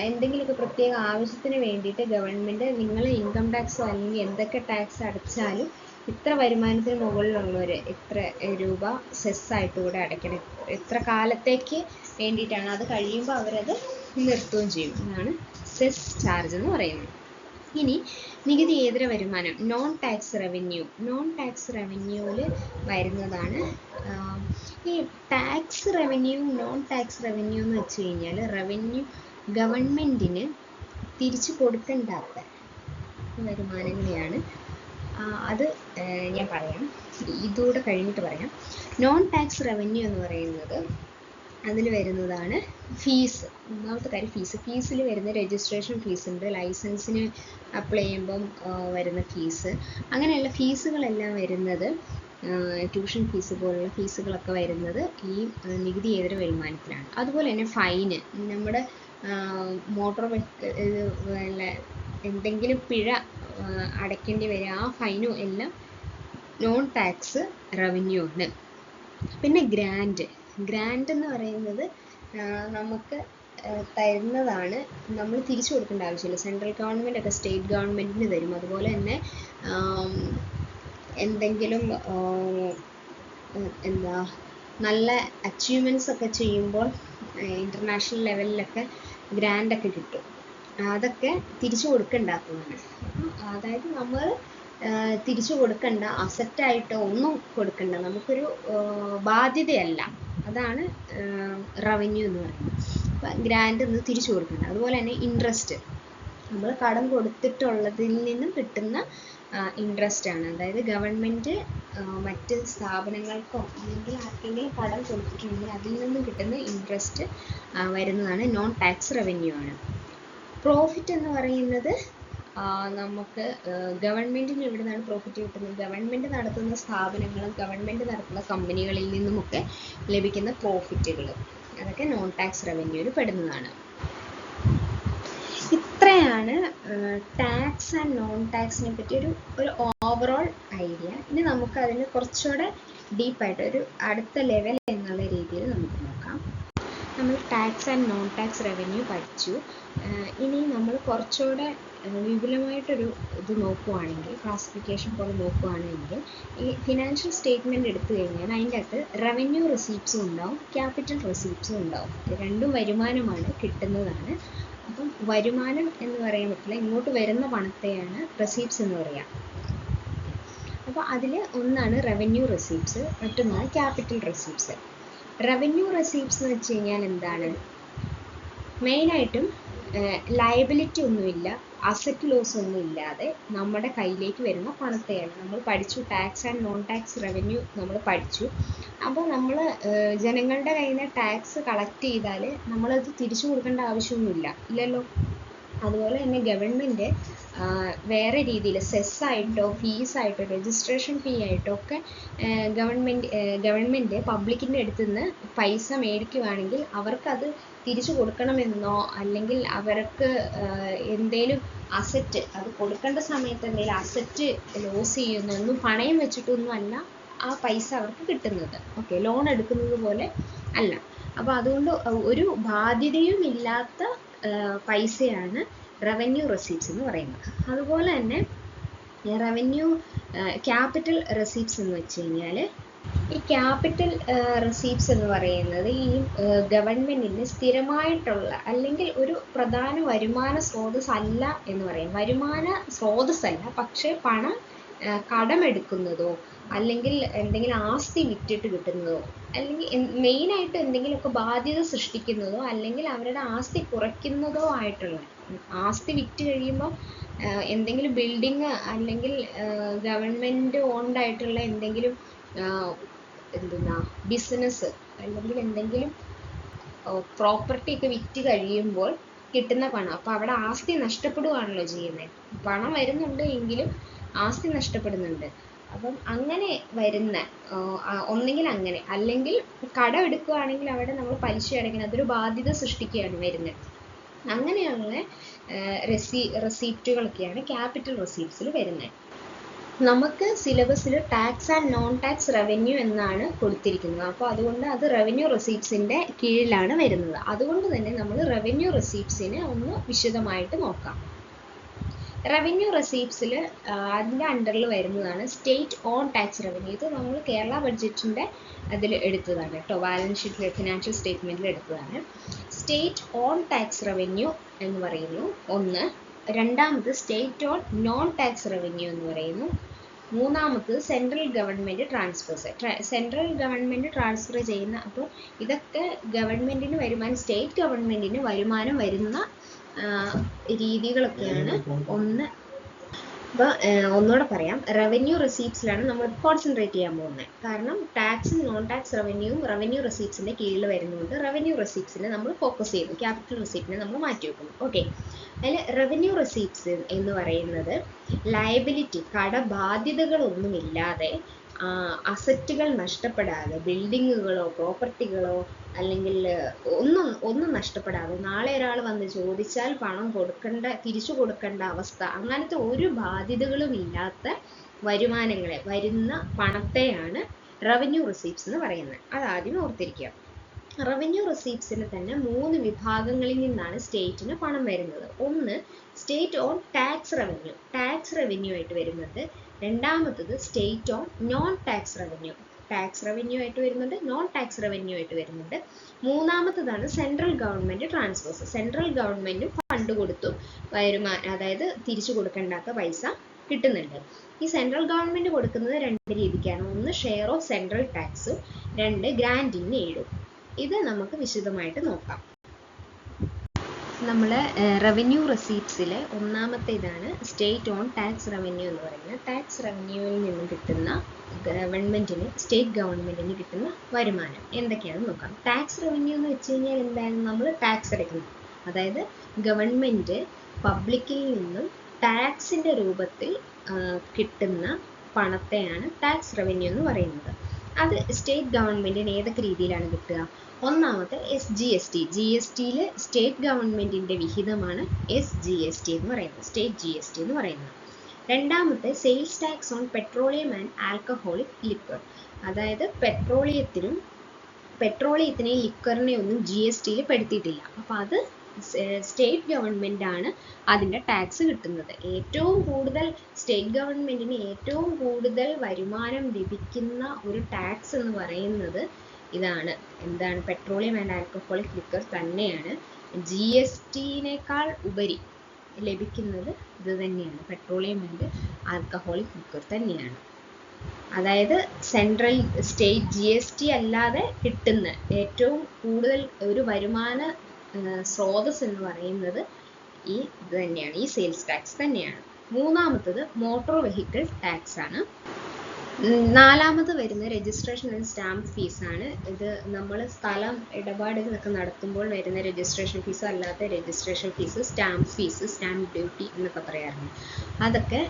എന്തെങ്കിലുമൊക്കെ പ്രത്യേക ആവശ്യത്തിന് വേണ്ടിയിട്ട് ഗവൺമെൻറ് നിങ്ങൾ ഇൻകം ടാക്സോ അല്ലെങ്കിൽ എന്തൊക്കെ ടാക്സ് അടച്ചാലും ഇത്ര വരുമാനത്തിന് മുകളിലുള്ളവർ ഇത്ര രൂപ സെസ്സായിട്ട് കൂടെ അടയ്ക്കണം, എത്ര കാലത്തേക്ക് വേണ്ടിയിട്ടാണ്, അത് കഴിയുമ്പോൾ അവരത് നിർത്തുകയും ചെയ്യും. അതാണ് സെസ് ചാർജ് എന്ന് പറയുന്നത്. ഇനി നികുതി ഏതര വരുമാനം, നോൺ ടാക്സ് റവന്യൂവിൽ വരുന്നതാണ്. ഈ tax revenue, non tax revenue എന്ന് വെച്ച് കഴിഞ്ഞാൽ റവന്യൂ ഗവൺമെൻറ്റിന് തിരിച്ചു കൊടുക്കേണ്ടാത്ത വരുമാനങ്ങളെയാണ്. അത് ഞാൻ പറയാം, ഇതൂടെ കഴിഞ്ഞിട്ട് പറയാം. നോൺ ടാക്സ് റവന്യൂ എന്ന് പറയുന്നത് അതിൽ വരുന്നതാണ് ഫീസ്. ഒന്നാമത്തെ കാര്യം ഫീസിൽ വരുന്ന രജിസ്ട്രേഷൻ ഫീസ് ഉണ്ട്, ലൈസൻസിന് അപ്ലൈ ചെയ്യുമ്പം വരുന്ന ഫീസ്, അങ്ങനെയുള്ള ഫീസുകളെല്ലാം വരുന്നത്, ട്യൂഷൻ ഫീസ് പോലുള്ള ഫീസുകളൊക്കെ വരുന്നത് ഈ നികുതി ഏതര വരുമാനത്തിലാണ്. അതുപോലെ തന്നെ ഫൈന്, നമ്മുടെ മോട്ടോർ എന്തെങ്കിലും പിഴ അടയ്ക്കേണ്ടി വരിക, ആ ഫൈനും എല്ലാം നോൺ ടാക്സ് റവന്യൂ ആണ്. പിന്നെ ഗ്രാൻഡ് എന്ന് പറയുന്നത് നമുക്ക് തരുന്നതാണ്, നമ്മൾ തിരിച്ചു കൊടുക്കേണ്ട ആവശ്യമില്ല. സെൻട്രൽ ഗവൺമെൻറ് ഒക്കെ സ്റ്റേറ്റ് ഗവൺമെൻറ്റിന് തരും. അതുപോലെ തന്നെ എന്തെങ്കിലും നല്ല അച്ചീവ്മെൻറ്റ്സ് ഒക്കെ ചെയ്യുമ്പോൾ ഇൻ്റർനാഷണൽ ലെവലിലൊക്കെ ഗ്രാൻഡൊക്കെ കിട്ടും. അതൊക്കെ തിരിച്ചു കൊടുക്കേണ്ടാത്തതാണ്. അതായത് നമ്മൾ തിരിച്ചു കൊടുക്കണ്ട, അസറ്റായിട്ടോ ഒന്നും കൊടുക്കണ്ട, നമുക്കൊരു ബാധ്യതയല്ല. അതാണ് റവന്യൂ എന്ന് പറയുന്നത്. അപ്പം ഗ്രാൻഡ് ഒന്ന് തിരിച്ചു കൊടുക്കണ്ട. അതുപോലെ തന്നെ ഇൻട്രസ്റ്റ്, നമ്മൾ കടം കൊടുത്തിട്ടുള്ളതിൽ നിന്നും കിട്ടുന്ന ഇൻട്രസ്റ്റ് ആണ്. അതായത് ഗവൺമെൻറ് മറ്റ് സ്ഥാപനങ്ങൾക്കോ അല്ലെങ്കിൽ ആർക്കെങ്കിലും കടം കൊടുത്തിട്ടുണ്ടെങ്കിൽ അതിൽ നിന്നും കിട്ടുന്ന ഇൻട്രസ്റ്റ് വരുന്നതാണ് നോൺ ടാക്സ് റവന്യൂ ആണ്. പ്രോഫിറ്റ് എന്ന് പറയുന്നത് നമുക്ക് ഗവൺമെൻറ്റിന് എവിടെ നിന്നാണ് പ്രോഫിറ്റ് കിട്ടുന്നത്? ഗവൺമെൻറ് നടത്തുന്ന സ്ഥാപനങ്ങളും ഗവൺമെൻറ് നടത്തുന്ന കമ്പനികളിൽ നിന്നുമൊക്കെ ലഭിക്കുന്ന പ്രോഫിറ്റുകൾ, അതൊക്കെ നോൺ ടാക്സ് റവന്യൂവിൽ പെടുന്നതാണ്. ഇത്രയാണ് ടാക്സ് ആൻഡ് നോൺ ടാക്സിനെ പറ്റി ഒരു ഓവറോൾ ഐഡിയ. ഇനി നമുക്ക് അതിന് കുറച്ചുകൂടെ ഡീപ്പായിട്ട് ഒരു അടുത്ത ലെവൽ എന്നുള്ള രീതിയിൽ നമുക്ക് നോക്കാം. നമ്മൾ tax and non tax revenue പഠിച്ചു. ഇനി നമ്മൾ കുറച്ചുകൂടെ വിപുലമായിട്ടൊരു ഇത് നോക്കുകയാണെങ്കിൽ, ക്ലാസിഫിക്കേഷൻ പോലെ നോക്കുകയാണെങ്കിൽ, ഈ ഫിനാൻഷ്യൽ സ്റ്റേറ്റ്മെൻറ്റ് എടുത്തു കഴിഞ്ഞാൽ അതിൻ്റെ അകത്ത് റവന്യൂ റെസീപ്റ്റ്സും ഉണ്ടാവും, ക്യാപിറ്റൽ റെസീപ്റ്റ്സും ഉണ്ടാവും. രണ്ടും വരുമാനമാണ്, കിട്ടുന്നതാണ്. അപ്പം വരുമാനം എന്ന് പറയാൻ പറ്റില്ല, ഇങ്ങോട്ട് വരുന്ന പണത്തെയാണ് റെസീപ്റ്റ്സ് എന്ന് പറയുക. അപ്പോൾ അതിൽ ഒന്നാണ് റവന്യൂ റെസീപ്റ്റ്സ്, മറ്റൊന്നാണ് ക്യാപിറ്റൽ റെസീപ്റ്റ്സ്. റവന്യൂ റെസീപ്റ്റ്സ് എന്ന് വെച്ച് കഴിഞ്ഞാൽ എന്താണ്? മെയിനായിട്ടും ലയബിലിറ്റി ഒന്നുമില്ല, അസറ്റ് ലോസ് ഒന്നും ഇല്ലാതെ നമ്മുടെ കയ്യിലേക്ക് വരുന്ന പണത്തെയാണ്. നമ്മൾ പഠിച്ചു tax and non tax revenue നമ്മൾ പഠിച്ചു. അപ്പോൾ നമ്മൾ ജനങ്ങളുടെ കയ്യിൽ നിന്ന് ടാക്സ് കളക്ട് ചെയ്താൽ നമ്മളത് തിരിച്ചു കൊടുക്കേണ്ട ആവശ്യമൊന്നുമില്ല, ഇല്ലല്ലോ. അതുപോലെ തന്നെ ഗവൺമെൻറ് വേറെ രീതിയിൽ സെസ്സായിട്ടോ ഫീസായിട്ടോ രജിസ്ട്രേഷൻ ഫീ ആയിട്ടോ ഒക്കെ ഗവൺമെൻറ് പബ്ലിക്കിൻ്റെ അടുത്ത് നിന്ന് പൈസ മേടിക്കുവാണെങ്കിൽ അവർക്കത് തിരിച്ചു കൊടുക്കണമെന്നോ അല്ലെങ്കിൽ അവർക്ക് എന്തെങ്കിലും അസറ്റ് അത് കൊടുക്കേണ്ട സമയത്ത് എന്തെങ്കിലും അസറ്റ് ലോസ് ചെയ്യുന്നൊന്നും പണയം വെച്ചിട്ടൊന്നും അല്ല ആ പൈസ അവർക്ക് കിട്ടുന്നത്. ഓക്കെ, ലോൺ എടുക്കുന്നത് പോലെ അല്ല. അപ്പോൾ അതുകൊണ്ട് ഒരു ബാധ്യതയും ഇല്ലാത്ത പൈസയാണ് റവന്യൂ റെസീപ്റ്റ്സ് എന്ന് പറയുന്നത്. അതുപോലെ തന്നെ റവന്യൂ ക്യാപിറ്റൽ റെസീപ്റ്റ്സ് എന്ന് വെച്ച് കഴിഞ്ഞാൽ ഈ ക്യാപിറ്റൽ റെസീപ്റ്റ്സ് എന്ന് പറയുന്നത് ഈ ഗവൺമെൻറ്റിന് സ്ഥിരമായിട്ടുള്ള അല്ലെങ്കിൽ ഒരു പ്രധാന വരുമാന സ്രോതസ് അല്ല എന്ന് പറയാം. വരുമാന സ്രോതസ്സല്ല, പക്ഷേ പണം കടമെടുക്കുന്നതോ അല്ലെങ്കിൽ എന്തെങ്കിലും ആസ്തി വിറ്റിട്ട് കിട്ടുന്നതോ അല്ലെങ്കിൽ മെയിനായിട്ട് എന്തെങ്കിലുമൊക്കെ ബാധ്യത സൃഷ്ടിക്കുന്നതോ അല്ലെങ്കിൽ അവരുടെ ആസ്തി കുറയ്ക്കുന്നതോ ആയിട്ടുള്ള, ആസ്തി വിറ്റ് കഴിയുമ്പോൾ എന്തെങ്കിലും ബിൽഡിങ് അല്ലെങ്കിൽ ഗവൺമെൻറ് ഓൺഡ് ആയിട്ടുള്ള എന്തെങ്കിലും ബിസിനസ് അല്ലെങ്കിൽ എന്തെങ്കിലും പ്രോപ്പർട്ടി ഒക്കെ വിറ്റ് കഴിയുമ്പോൾ കിട്ടുന്ന പണം. അപ്പോൾ അവിടെ ആസ്തി നഷ്ടപ്പെടുകയാണല്ലോ ചെയ്യുന്നത്. പണം വരുന്നുണ്ട് എങ്കിലും ആസ്തി നഷ്ടപ്പെടുന്നുണ്ട്. അപ്പം അങ്ങനെ വരുന്ന ഒന്നെങ്കിൽ അങ്ങനെ അല്ലെങ്കിൽ കടം എടുക്കുകയാണെങ്കിൽ അവിടെ നമ്മൾ പലിശ അടയ്ക്കണം, അതൊരു ബാധ്യത സൃഷ്ടിക്കുകയാണ് വരുന്നത്. അങ്ങനെയുള്ള റെസീപ്റ്റുകളൊക്കെയാണ് ക്യാപിറ്റൽ റെസീപ്റ്റ്സിൽ വരുന്നത്. നമുക്ക് സിലബസിൽ tax and non tax revenue എന്നാണ് കൊടുത്തിരിക്കുന്നത്. അപ്പോൾ അതുകൊണ്ട് അത് റവന്യൂ റെസീപ്റ്റ്സിൻ്റെ കീഴിലാണ് വരുന്നത്. അതുകൊണ്ട് തന്നെ നമ്മൾ റവന്യൂ റെസീപ്റ്റ്സിനെ ഒന്ന് വിശദമായിട്ട് നോക്കാം. റവന്യൂ റെസീപ്റ്റ്സിൽ അതിൻ്റെ അണ്ടറിൽ വരുന്നതാണ് സ്റ്റേറ്റ് ഓൺ ടാക്സ് റവന്യൂ. ഇത് നമ്മൾ കേരള ബഡ്ജറ്റിൻ്റെ അതിൽ എടുത്തതാണ് കേട്ടോ, ബാലൻസ് ഷീറ്റിൽ ഫിനാൻഷ്യൽ സ്റ്റേറ്റ്മെൻറ്റിൽ എടുത്തതാണ്. സ്റ്റേറ്റ് ഓൺ ടാക്സ് റവന്യൂ എന്ന് പറയുന്നു ഒന്ന്. രണ്ടാമത് state own non tax revenue എന്ന് പറയുന്നു. മൂന്നാമത് central government transfers. Central government transfer ചെയ്യുന്ന, അപ്പോൾ ഇതൊക്കെ ഗവൺമെൻറ്റിന് വരുമാനം, സ്റ്റേറ്റ് ഗവൺമെൻറ്റിന് വരുമാനം വരുന്ന രീതികളൊക്കെയാണ് ഒന്ന്. അപ്പോൾ ഒന്നുകൂടെ പറയാം, റവന്യൂ റെസീപ്റ്റ്സിലാണ് നമ്മൾ കോൺസെൻട്രേറ്റ് ചെയ്യാൻ പോകുന്നത്. കാരണം ടാക്സും നോൺ ടാക്സ് റവന്യൂവും റവന്യൂ റെസീപ്റ്റ്സിൻ്റെ കീഴിൽ വരുന്നതുകൊണ്ട് റവന്യൂ റെസീപ്റ്റ്സിനെ നമ്മൾ ഫോക്കസ് ചെയ്യുന്നു, ക്യാപിറ്റൽ റെസീപ്റ്റിനെ നമ്മൾ മാറ്റി വെക്കുന്നു. ഓക്കെ, അതിൽ റവന്യൂ റെസീപ്റ്റ്സ് എന്ന് പറയുന്നത് ലയബിലിറ്റി, കടബാധ്യതകളൊന്നുമില്ലാതെ അസറ്റുകൾ നഷ്ടപ്പെടാതെ, ബിൽഡിങ്ങുകളോ പ്രോപ്പർട്ടികളോ അല്ലെങ്കിൽ ഒന്നും നഷ്ടപ്പെടാതെ, നാളെ ഒരാൾ വന്ന് ചോദിച്ചാൽ പണം തിരിച്ചു കൊടുക്കേണ്ട അവസ്ഥ, അങ്ങനത്തെ ഒരു ബാധ്യതകളും ഇല്ലാത്ത വരുമാനങ്ങളെ, വരുന്ന പണത്തെയാണ് റവന്യൂ റെസീപ്റ്റ്സ് എന്ന് പറയുന്നത്. അതാദ്യം ഓർത്തിരിക്കുക. റവന്യൂ റെസീപ്റ്റ്സിന് തന്നെ 3 വിഭാഗങ്ങളിൽ നിന്നാണ് സ്റ്റേറ്റിന് പണം വരുന്നത്. ഒന്ന് state own tax revenue, tax revenue ആയിട്ട് വരുന്നത്. രണ്ടാമത്തത് state own non tax revenue, tax revenue ആയിട്ട് വരുന്നുണ്ട്, നോൺ ടാക്സ് റവന്യൂ ആയിട്ട് വരുന്നുണ്ട്. മൂന്നാമത്തതാണ് central government transfers. Central government fund കൊടുത്തു അതായത് തിരിച്ചു കൊടുക്കേണ്ടാത്ത പൈസ കിട്ടുന്നുണ്ട്. ഈ സെൻട്രൽ ഗവൺമെൻറ് കൊടുക്കുന്നത് 2 രീതിക്കാണ്. ഒന്ന് ഷെയർ ഓഫ് സെൻട്രൽ ടാക്സും, 2 ഗ്രാൻഡ് ഇൻ എയ്ഡും. ഇത് നമുക്ക് വിശദമായിട്ട് നോക്കാം. നമ്മൾ റവന്യൂ റെസീപ്റ്റ്സിൽ ഒന്നാമത്തേതാണ് സ്റ്റേറ്റ് ഓൺ ടാക്സ് റവന്യൂ എന്ന് പറയുന്നത്. ടാക്സ് റവന്യൂവിൽ നിന്നും കിട്ടുന്ന ഗവൺമെൻറ്റിന്, സ്റ്റേറ്റ് ഗവൺമെൻറ്റിന് കിട്ടുന്ന വരുമാനം എന്തൊക്കെയാണെന്ന് നോക്കാം. ടാക്സ് റവന്യൂ എന്ന് വെച്ച് കഴിഞ്ഞാൽ എന്താണ്? നമ്മൾ ടാക്സ് അടയ്ക്കുന്നത്, അതായത് ഗവൺമെൻറ് പബ്ലിക്കിൽ നിന്നും ടാക്സിൻ്റെ രൂപത്തിൽ കിട്ടുന്ന പണത്തെയാണ് ടാക്സ് റവന്യൂ എന്ന് പറയുന്നത്. അത് സ്റ്റേറ്റ് ഗവൺമെൻറ്റിന് ഏതൊക്കെ രീതിയിലാണ് കിട്ടുക? ഒന്നാമത്തെ SGST, GSTയിൽ സ്റ്റേറ്റ് ഗവൺമെൻറ്റിൻ്റെ വിഹിതമാണ് SGST എന്ന് പറയുന്നത്, സ്റ്റേറ്റ് GST എന്ന് പറയുന്നത്. രണ്ടാമത്തെ sales tax on petroleum and alcoholic liquor, അതായത് പെട്രോളിയത്തിനെയും ലിക്വറിനെയും ഒന്നും GSTയിൽ പെടുത്തിയിട്ടില്ല. അപ്പോൾ അത് സ്റ്റേറ്റ് ഗവൺമെൻറ് ആണ് അതിൻ്റെ ടാക്സ് കിട്ടുന്നത്. ഏറ്റവും കൂടുതൽ സ്റ്റേറ്റ് ഗവൺമെൻറ്റിന് ഏറ്റവും കൂടുതൽ വരുമാനം ലഭിക്കുന്ന ഒരു ടാക്സ് എന്ന് പറയുന്നത് ഇതാണ്. എന്താണ്? പെട്രോളിയം ആൻഡ് ആൽക്കഹോളിക് ലിക്വർ തന്നെയാണ്. GSTനേക്കാൾ ഉപരി ലഭിക്കുന്നത് ഇത് തന്നെയാണ്, പെട്രോളിയം ആൻഡ് ആൽക്കഹോളിക് ലിക്വർ തന്നെയാണ്. അതായത് സെൻട്രൽ സ്റ്റേറ്റ് GST അല്ലാതെ കിട്ടുന്ന ഏറ്റവും കൂടുതൽ ഒരു വരുമാന സ്രോതസ് എന്ന് പറയുന്നത് ഇത് തന്നെയാണ്, ഈ സെയിൽസ് ടാക്സ് തന്നെയാണ്. മൂന്നാമത്തത് മോട്ടോർ വെഹിക്കിൾ ടാക്സ് ആണ്. നാലാമത് വരുന്ന രജിസ്ട്രേഷൻ ആൻഡ് സ്റ്റാമ്പ് ഫീസാണ്. ഇത് നമ്മൾ സ്ഥലം ഇടപാടുകളൊക്കെ നടത്തുമ്പോൾ വരുന്ന രജിസ്ട്രേഷൻ ഫീസ്, അല്ലാത്ത registration fees, stamp fees, stamp duty എന്നൊക്കെ പറയാറുണ്ട്. അതൊക്കെ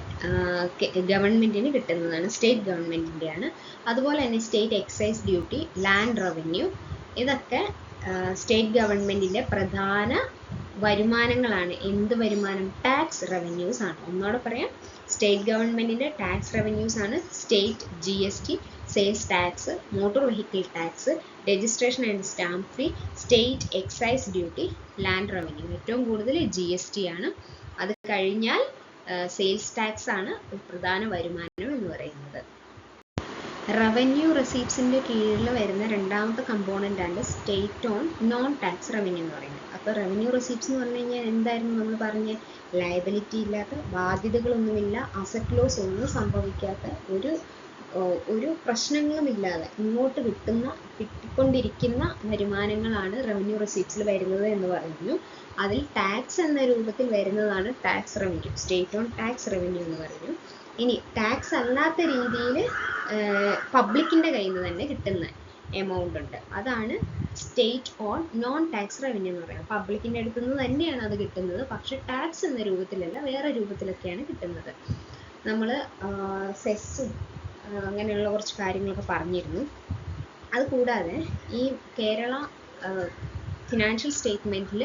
ഗവൺമെൻറ്റിന് കിട്ടുന്നതാണ്, സ്റ്റേറ്റ് ഗവൺമെൻറ്റിൻ്റെയാണ്. അതുപോലെ തന്നെ state excise duty, land revenue, ഇതൊക്കെ സ്റ്റേറ്റ് ഗവൺമെൻറ്റിൻ്റെ പ്രധാന വരുമാനങ്ങളാണ്. എന്ത് വരുമാനം? ടാക്സ് റവന്യൂസ് ആണ്. ഒന്നുകൂടെ പറയാം, സ്റ്റേറ്റ് ഗവൺമെൻറ്റിൻ്റെ ടാക്സ് റവന്യൂസ് ആണ് state GST, sales tax, motor vehicle tax, registration and stamp fee, state excise duty, land revenue. ഏറ്റവും കൂടുതൽ GST ആണ്. അത് കഴിഞ്ഞാൽ സെയിൽസ് ടാക്സ് ആണ് പ്രധാന വരുമാനം എന്ന് പറയുന്നത്. റവന്യൂ റെസീപ്റ്റ്സിൻ്റെ കീഴിൽ വരുന്ന രണ്ടാമത്തെ കമ്പോണൻ്റ് ആണ് state own non tax revenue എന്ന് പറയുന്നത്. അപ്പോൾ റവന്യൂ റെസീപ്റ്റ്സ് എന്ന് പറഞ്ഞു കഴിഞ്ഞാൽ എന്തായിരുന്നു നമ്മൾ പറഞ്ഞ? ലയബിലിറ്റി ഇല്ലാത്ത, ബാധ്യതകളൊന്നുമില്ല, അസറ്റ് ലോസ് ഒന്നും സംഭവിക്കാത്ത, ഒരു പ്രശ്നങ്ങളുമില്ലാതെ ഇങ്ങോട്ട് കിട്ടിക്കൊണ്ടിരിക്കുന്ന വരുമാനങ്ങളാണ് റവന്യൂ റെസീപ്റ്റ്സിൽ വരുന്നത് എന്ന് പറഞ്ഞു. അതിൽ ടാക്സ് എന്ന രൂപത്തിൽ വരുന്നതാണ് tax revenue, state own tax revenue എന്ന് പറഞ്ഞു. ഇനി ടാക്സ് അല്ലാത്ത രീതിയിൽ പബ്ലിക്കിൻ്റെ കയ്യിൽ നിന്ന് തന്നെ കിട്ടുന്ന എമൗണ്ട് ഉണ്ട്, അതാണ് state own non tax revenue എന്ന് പറയുന്നത്. പബ്ലിക്കിൻ്റെ അടുത്ത് നിന്ന് തന്നെയാണ് അത് കിട്ടുന്നത്, പക്ഷെ ടാക്സ് എന്ന രൂപത്തിലല്ല, വേറെ രൂപത്തിലൊക്കെയാണ് കിട്ടുന്നത്. നമ്മൾ സെസ്സും അങ്ങനെയുള്ള കുറച്ച് കാര്യങ്ങളൊക്കെ പറഞ്ഞിരുന്നു. അതുകൂടാതെ ഈ കേരള ഫിനാൻഷ്യൽ സ്റ്റേറ്റ്മെൻറ്റിൽ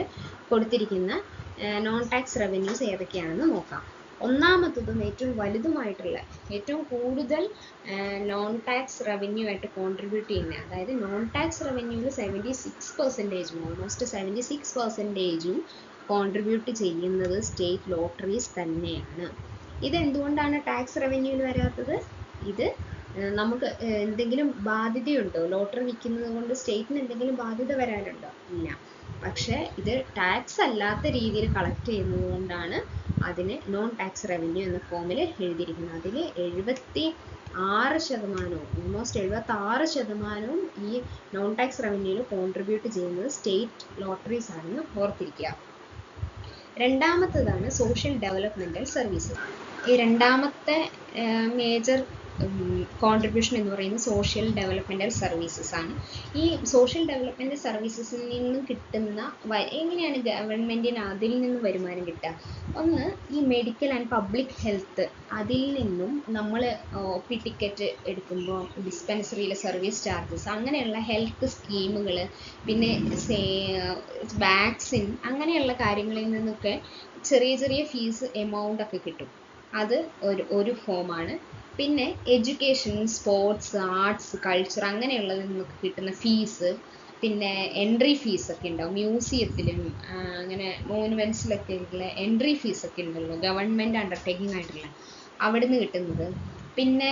കൊടുത്തിരിക്കുന്ന നോൺ ടാക്സ് റവന്യൂസ് ഏതൊക്കെയാണെന്ന് നോക്കാം. ഒന്നാമത്തതും ഏറ്റവും വലുതുമായിട്ടുള്ള, ഏറ്റവും കൂടുതൽ നോൺ ടാക്സ് റവന്യൂ ആയിട്ട് കോൺട്രിബ്യൂട്ട് ചെയ്യുന്നത്, അതായത് നോൺ ടാക്സ് റവന്യൂവിൽ 76%, ഓൾമോസ്റ്റ് 76% കോൺട്രിബ്യൂട്ട് ചെയ്യുന്നത് സ്റ്റേറ്റ് ലോട്ടറീസ് തന്നെയാണ്. ഇതെന്തുകൊണ്ടാണ് ടാക്സ് റവന്യൂവിൽ വരാത്തത്? ഇത് നമുക്ക് എന്തെങ്കിലും ബാധ്യതയുണ്ടോ? ലോട്ടറി വിൽക്കുന്നത് കൊണ്ട് സ്റ്റേറ്റിന് എന്തെങ്കിലും ബാധ്യത വരാനുണ്ടോ? ഇല്ല. പക്ഷേ ഇത് ടാക്സ് അല്ലാത്ത രീതിയിൽ കളക്ട് ചെയ്യുന്നത് കൊണ്ടാണ് അതിന് നോൺ ടാക്സ് റവന്യൂ എന്ന ഫോമിൽ എഴുതിയിരിക്കുന്നത്. അതിൽ 76%, ഓൾമോസ്റ്റ് 76% ഈ നോൺ ടാക്സ് റവന്യൂവിൽ കോൺട്രിബ്യൂട്ട് ചെയ്യുന്നത് സ്റ്റേറ്റ് ലോട്ടറീസ് ആണെന്ന് ഓർത്തിരിക്കുക. രണ്ടാമത്തതാണ് സോഷ്യൽ ഡെവലപ്മെൻറ്റൽ സർവീസസ്. ഈ രണ്ടാമത്തെ മേജർ കോൺട്രിബ്യൂഷൻ എന്ന് പറയുന്നത് സോഷ്യൽ ഡെവലപ്മെൻറ്റൽ സർവീസസ് ആണ്. ഈ സോഷ്യൽ ഡെവലപ്മെൻറ്റ് സർവീസസിൽ നിന്നും കിട്ടുന്ന എങ്ങനെയാണ് ഗവൺമെൻറ്റിന് അതിൽ നിന്ന് വരുമാനം കിട്ടുക? ഒന്ന്, ഈ മെഡിക്കൽ ആൻഡ് പബ്ലിക് ഹെൽത്ത്, അതിൽ നിന്നും നമ്മൾ OP ടിക്കറ്റ് എടുക്കുമ്പോൾ ഡിസ്പെൻസറിയിലെ സർവീസ് ചാർജസ്, അങ്ങനെയുള്ള ഹെൽത്ത് സ്കീമുകൾ, പിന്നെ വാക്സിൻ, അങ്ങനെയുള്ള കാര്യങ്ങളിൽ നിന്നൊക്കെ ചെറിയ ചെറിയ ഫീസ് എമൗണ്ട് ഒക്കെ കിട്ടും. അത് ഒരു ഫോമാണ്. പിന്നെ എഡ്യൂക്കേഷൻ, സ്പോർട്സ്, ആർട്സ്, കൾച്ചർ, അങ്ങനെയുള്ളതിൽ നിന്നൊക്കെ കിട്ടുന്ന ഫീസ്, പിന്നെ എൻട്രി ഫീസൊക്കെ ഉണ്ടാവും. മ്യൂസിയത്തിലും അങ്ങനെ മോണുമെൻറ്റ്സിലൊക്കെ ഉള്ള എൻട്രി ഫീസൊക്കെ ഉണ്ടല്ലോ, ഗവൺമെൻറ് അണ്ടർടേക്കിംഗ് ആയിട്ടുള്ള, അവിടെ നിന്ന് കിട്ടുന്നത്. പിന്നെ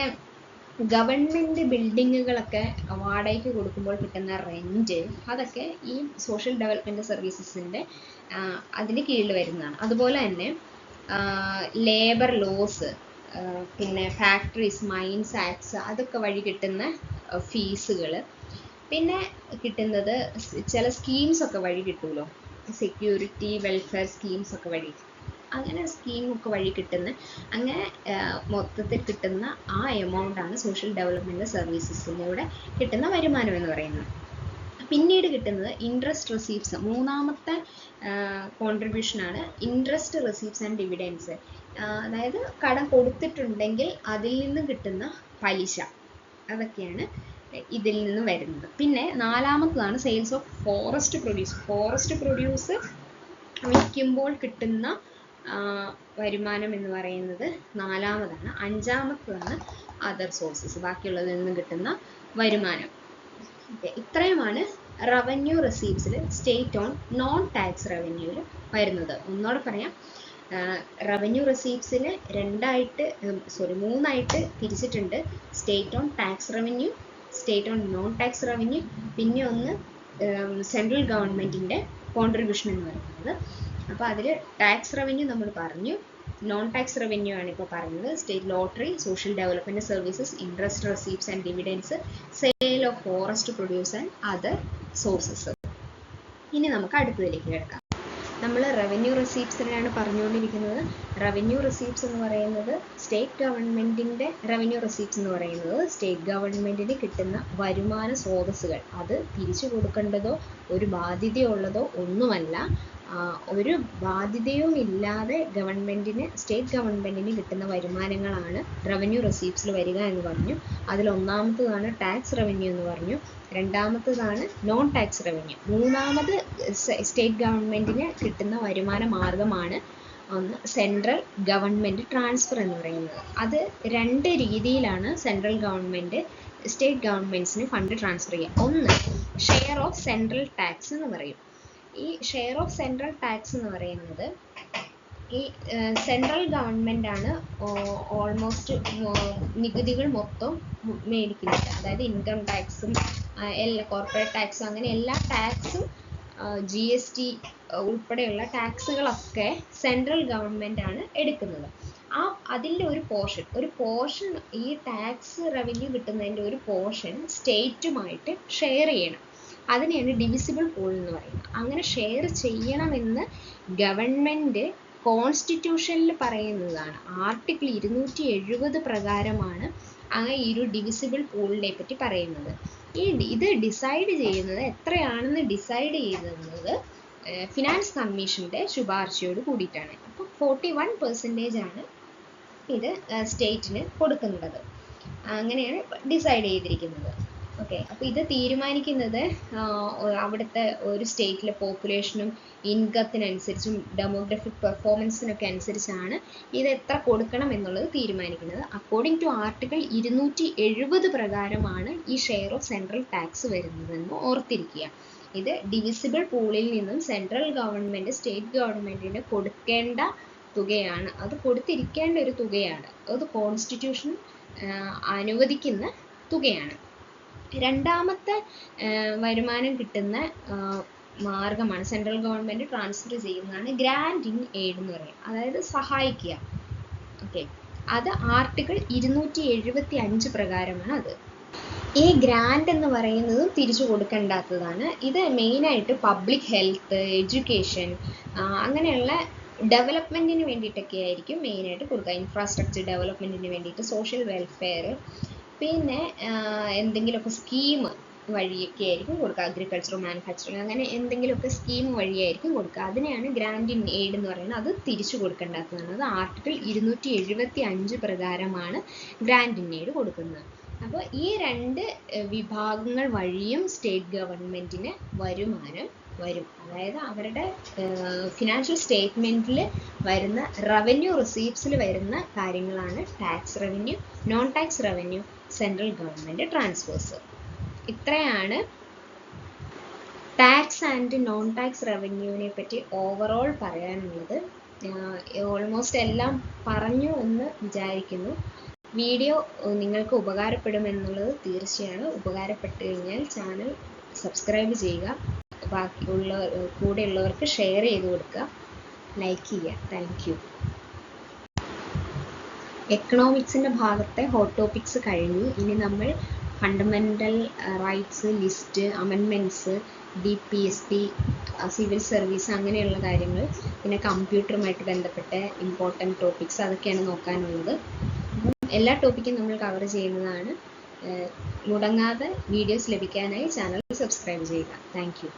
ഗവൺമെൻറ് ബിൽഡിങ്ങുകളൊക്കെ വാടകയ്ക്ക് കൊടുക്കുമ്പോൾ കിട്ടുന്ന റെൻറ്റ്, അതൊക്കെ ഈ സോഷ്യൽ ഡെവലപ്മെൻറ്റ് സർവീസസിൻ്റെ അതിന് കീഴിൽ വരുന്നതാണ്. അതുപോലെ തന്നെ ലേബർ ലോസ്, പിന്നെ ഫാക്ടറീസ്, മൈൻസ് ആക്ട്സ്, അതൊക്കെ വഴി കിട്ടുന്ന ഫീസുകൾ. പിന്നെ കിട്ടുന്നത് ചില സ്കീംസൊക്കെ വഴി കിട്ടുമല്ലോ, സെക്യൂരിറ്റി വെൽഫെയർ സ്കീംസൊക്കെ വഴി, അങ്ങനെ സ്കീമൊക്കെ വഴി കിട്ടുന്ന, അങ്ങനെ മൊത്തത്തിൽ കിട്ടുന്ന ആ എമൗണ്ടാണ് സോഷ്യൽ ഡെവലപ്മെൻറ്റ് സർവീസസിലൂടെ കിട്ടുന്ന വരുമാനം എന്ന് പറയുന്നത്. പിന്നീട് കിട്ടുന്നത് ഇൻട്രസ്റ്റ് റെസീപ്റ്റ്സ്, മൂന്നാമത്തെ കോൺട്രിബ്യൂഷനാണ് ഇൻട്രസ്റ്റ് റെസീപ്റ്റ്സ് ആൻഡ് ഡിവിഡൻസ്. അതായത് കടം കൊടുത്തിട്ടുണ്ടെങ്കിൽ അതിൽ നിന്ന് കിട്ടുന്ന പലിശ, അതൊക്കെയാണ് ഇതിൽ നിന്ന് വരുന്നത്. പിന്നെ നാലാമത്തതാണ് sales of forest produce. Forest produce വിൽക്കുമ്പോൾ കിട്ടുന്ന വരുമാനം എന്ന് പറയുന്നത് നാലാമതാണ്. അഞ്ചാമത്തതാണ് അതർ സോഴ്സസ്, ബാക്കിയുള്ളതിൽ നിന്ന് കിട്ടുന്ന വരുമാനം. ഇത്രയുമാണ് റവന്യൂ റെസീപ്റ്റ്സിൽ സ്റ്റേറ്റ് ഓൺ നോൺ ടാക്സ് റവന്യൂവിൽ വരുന്നത്. ഒന്നുകൂടെ പറയാം, റവന്യൂ റെസീപ്റ്റ്സിൽ മൂന്നായിട്ട് തിരിച്ചിട്ടുണ്ട്. State own tax revenue, state own non tax revenue, പിന്നെ ഒന്ന് സെൻട്രൽ ഗവൺമെൻറ്റിൻ്റെ കോൺട്രിബ്യൂഷൻ എന്ന് പറയുന്നത്. അപ്പോൾ അതിൽ ടാക്സ് റവന്യൂ നമ്മൾ പറഞ്ഞു, നോൺ ടാക്സ് റവന്യൂ ആണ് ഇപ്പോൾ പറയുന്നത്. State lottery, social development services, interest receipts and dividends, sale of forest produce and other sources. ഇനി നമുക്ക് അടുത്തതിലേക്ക് കിടക്കാം. നമ്മൾ റവന്യൂ റെസീപ്റ്റ്സിനാണ് പറഞ്ഞുകൊണ്ടിരിക്കുന്നത്. റവന്യൂ റെസീപ്റ്റ്സ് എന്ന് പറയുന്നത് സ്റ്റേറ്റ് ഗവൺമെൻറ്റിൻ്റെ റവന്യൂ റെസീപ്റ്റ്സ് എന്ന് പറയുന്നത് സ്റ്റേറ്റ് ഗവൺമെൻറ്റിന് കിട്ടുന്ന വരുമാന സ്രോതസ്സുകൾ. അത് തിരിച്ചു കൊടുക്കേണ്ടതോ ഒരു ബാധ്യതയുള്ളതോ ഒന്നുമല്ല. ഒരു ബാധ്യതയും ഇല്ലാതെ സ്റ്റേറ്റ് ഗവൺമെൻറ്റിന് കിട്ടുന്ന വരുമാനങ്ങളാണ് റവന്യൂ റെസീപ്റ്റ്സിൽ വരിക എന്ന് പറഞ്ഞു. അതിലൊന്നാമത്തതാണ് ടാക്സ് റവന്യൂ എന്ന് പറഞ്ഞു. രണ്ടാമത്തതാണ് നോൺ ടാക്സ് റവന്യൂ. മൂന്നാമത് സ്റ്റേറ്റ് ഗവൺമെൻറ്റിന് കിട്ടുന്ന വരുമാന മാർഗമാണ് ഒന്ന് സെൻട്രൽ ഗവൺമെൻറ് ട്രാൻസ്ഫർ എന്ന് പറയുന്നത്. അത് 2 രീതിയിലാണ് സെൻട്രൽ ഗവൺമെൻറ് സ്റ്റേറ്റ് ഗവൺമെൻറ്റ്സിന് ഫണ്ട് ട്രാൻസ്ഫർ ചെയ്യുക. ഒന്ന് ഷെയർ ഓഫ് സെൻട്രൽ ടാക്സ് എന്ന് പറയും. ഈ ഷെയർ ഓഫ് സെൻട്രൽ ടാക്സ് എന്ന് പറയുന്നത് ഈ സെൻട്രൽ ഗവൺമെൻറ് ആണ് ഓൾമോസ്റ്റ് നികുതികൾ മൊത്തം മേടിക്കുന്നത്. അതായത് ഇൻകം ടാക്സും എല്ലാ കോർപ്പറേറ്റ് ടാക്സും അങ്ങനെ എല്ലാ ടാക്സും GST ഉൾപ്പെടെയുള്ള ടാക്സുകളൊക്കെ സെൻട്രൽ ഗവൺമെൻറ് ആണ് എടുക്കുന്നത്. അതിൻ്റെ ഒരു പോർഷൻ ഈ ടാക്സ് റവന്യൂ കിട്ടുന്നതിൻ്റെ ഒരു പോർഷൻ സ്റ്റേറ്റുമായിട്ട് ഷെയർ ചെയ്യണം. അതിനെയാണ് ഡിവിസിബിൾ പൂൾ എന്ന് പറയുന്നത്. അങ്ങനെ ഷെയർ ചെയ്യണമെന്ന് ഗവൺമെൻറ് കോൺസ്റ്റിറ്റ്യൂഷനിൽ പറയുന്നതാണ്. ആർട്ടിക്കിൾ 270 പ്രകാരമാണ് ഈ ഒരു ഡിവിസിബിൾ പൂളിനെ പറ്റി പറയുന്നത്. ഇത് ഡിസൈഡ് ചെയ്യുന്നത് എത്രയാണെന്ന് ഡിസൈഡ് ചെയ്യുന്നത് ഫിനാൻസ് കമ്മീഷൻ്റെ ശുപാർശയോട് കൂടിയിട്ടാണ്. അപ്പോൾ 41% ആണ് ഇത് സ്റ്റേറ്റിന് കൊടുക്കുന്നത്. അങ്ങനെയാണ് ഡിസൈഡ് ചെയ്തിരിക്കുന്നത്. ഓക്കെ, അപ്പോൾ ഇത് തീരുമാനിക്കുന്നത് അവിടുത്തെ ഒരു സ്റ്റേറ്റിലെ പോപ്പുലേഷനും ഇൻകത്തിനനുസരിച്ചും ഡെമോഗ്രഫിക് പെർഫോമൻസിനൊക്കെ അനുസരിച്ചാണ് ഇത് എത്ര കൊടുക്കണം എന്നുള്ളത് തീരുമാനിക്കുന്നത്. അക്കോർഡിംഗ് ടു ആർട്ടിക്കിൾ 270 പ്രകാരമാണ് ഈ ഷെയർ ഓഫ് സെൻട്രൽ ടാക്സ് വരുന്നതെന്ന് ഓർത്തിരിക്കുക. ഇത് ഡിവിസിബിൾ പൂളിൽ നിന്നും സെൻട്രൽ ഗവൺമെൻറ് സ്റ്റേറ്റ് ഗവൺമെൻറ്റിന് കൊടുക്കേണ്ട തുകയാണ്. അത് കൊടുത്തിരിക്കേണ്ട ഒരു തുകയാണ്. അത് കോൺസ്റ്റിറ്റ്യൂഷൻ അനുവദിക്കുന്ന തുകയാണ്. രണ്ടാമത്തെ വരുമാനം കിട്ടുന്ന മാർഗമാണ് സെൻട്രൽ ഗവൺമെൻറ് ട്രാൻസ്ഫർ ചെയ്യുന്നതാണ് ഗ്രാൻഡ് ഇൻ എയ്ഡ് എന്ന് പറയും. അതായത് സഹായിക്കുക. ഓക്കെ, അത് ആർട്ടിക്കിൾ 275 പ്രകാരമാണ് അത്. ഈ ഗ്രാൻഡ് എന്ന് പറയുന്നതും തിരിച്ചു കൊടുക്കേണ്ടാത്തതാണ്. ഇത് മെയിനായിട്ട് പബ്ലിക് ഹെൽത്ത്, എഡ്യൂക്കേഷൻ അങ്ങനെയുള്ള ഡെവലപ്മെൻറ്റിന് വേണ്ടിയിട്ടൊക്കെ ആയിരിക്കും മെയിനായിട്ട് കൊടുക്കുക. ഇൻഫ്രാസ്ട്രക്ചർ ഡെവലപ്മെൻറ്റിന് വേണ്ടിയിട്ട്, സോഷ്യൽ വെൽഫെയർ, പിന്നെ എന്തെങ്കിലുമൊക്കെ സ്കീം വഴിയൊക്കെ ആയിരിക്കും കൊടുക്കുക. അഗ്രികൾച്ചർ, മാനുഫാക്ചറിങ് അങ്ങനെ എന്തെങ്കിലുമൊക്കെ സ്കീം വഴിയായിരിക്കും കൊടുക്കുക. അതിനെയാണ് ഗ്രാൻഡ് ഇൻ എയ്ഡ് എന്ന് പറയുന്നത്. അത് തിരിച്ചു കൊടുക്കേണ്ടാത്തതാണ്. അത് ആർട്ടിക്കിൾ 275 പ്രകാരമാണ് ഗ്രാൻഡ് ഇൻ എയ്ഡ് കൊടുക്കുന്നത്. അപ്പോൾ ഈ 2 വിഭാഗങ്ങൾ വഴിയും സ്റ്റേറ്റ് ഗവൺമെൻറ്റിന് വരുമാനം വരും. അതായത് അവരുടെ ഫിനാൻഷ്യൽ സ്റ്റേറ്റ്മെൻറ്റിൽ വരുന്ന റവന്യൂ റിസീപ്റ്റ്സിൽ വരുന്ന കാര്യങ്ങളാണ് tax revenue, non tax revenue, central government transfers. ഇത്രയാണ് ടാക്സ് ആൻഡ് നോൺ ടാക്സ് റവന്യൂവിനെ പറ്റി ഓവറോൾ പറയാനുള്ളത്. ഓൾമോസ്റ്റ് എല്ലാം പറഞ്ഞു എന്ന് വിചാരിക്കുന്നു. വീഡിയോ നിങ്ങൾക്ക് ഉപകാരപ്പെടുമെന്നുള്ളത് തീർച്ചയാണ്. ഉപകാരപ്പെട്ട് കഴിഞ്ഞാൽ ചാനൽ സബ്സ്ക്രൈബ് ചെയ്യുക. ബാക്കിയുള്ള കൂടെയുള്ളവർക്ക് ഷെയർ ചെയ്ത് കൊടുക്കുക, ലൈക്ക് ചെയ്യുക. Thank you. എക്കണോമിക്സിൻ്റെ ഭാഗത്തെ ഹോട്ട് ടോപ്പിക്സ് കഴിഞ്ഞു. ഇനി നമ്മൾ fundamental rights, list, amendments, DPSP, civil service അങ്ങനെയുള്ള കാര്യങ്ങൾ, പിന്നെ കമ്പ്യൂട്ടറുമായിട്ട് ബന്ധപ്പെട്ട ഇമ്പോർട്ടൻറ്റ് ടോപ്പിക്സ് അതൊക്കെയാണ് നോക്കാനുള്ളത്. അപ്പം എല്ലാ ടോപ്പിക്കും നമ്മൾ കവർ ചെയ്യുന്നതാണ്. മുടങ്ങാതെ വീഡിയോസ് ലഭിക്കാനായി ചാനൽ സബ്സ്ക്രൈബ് ചെയ്യുക. Thank you.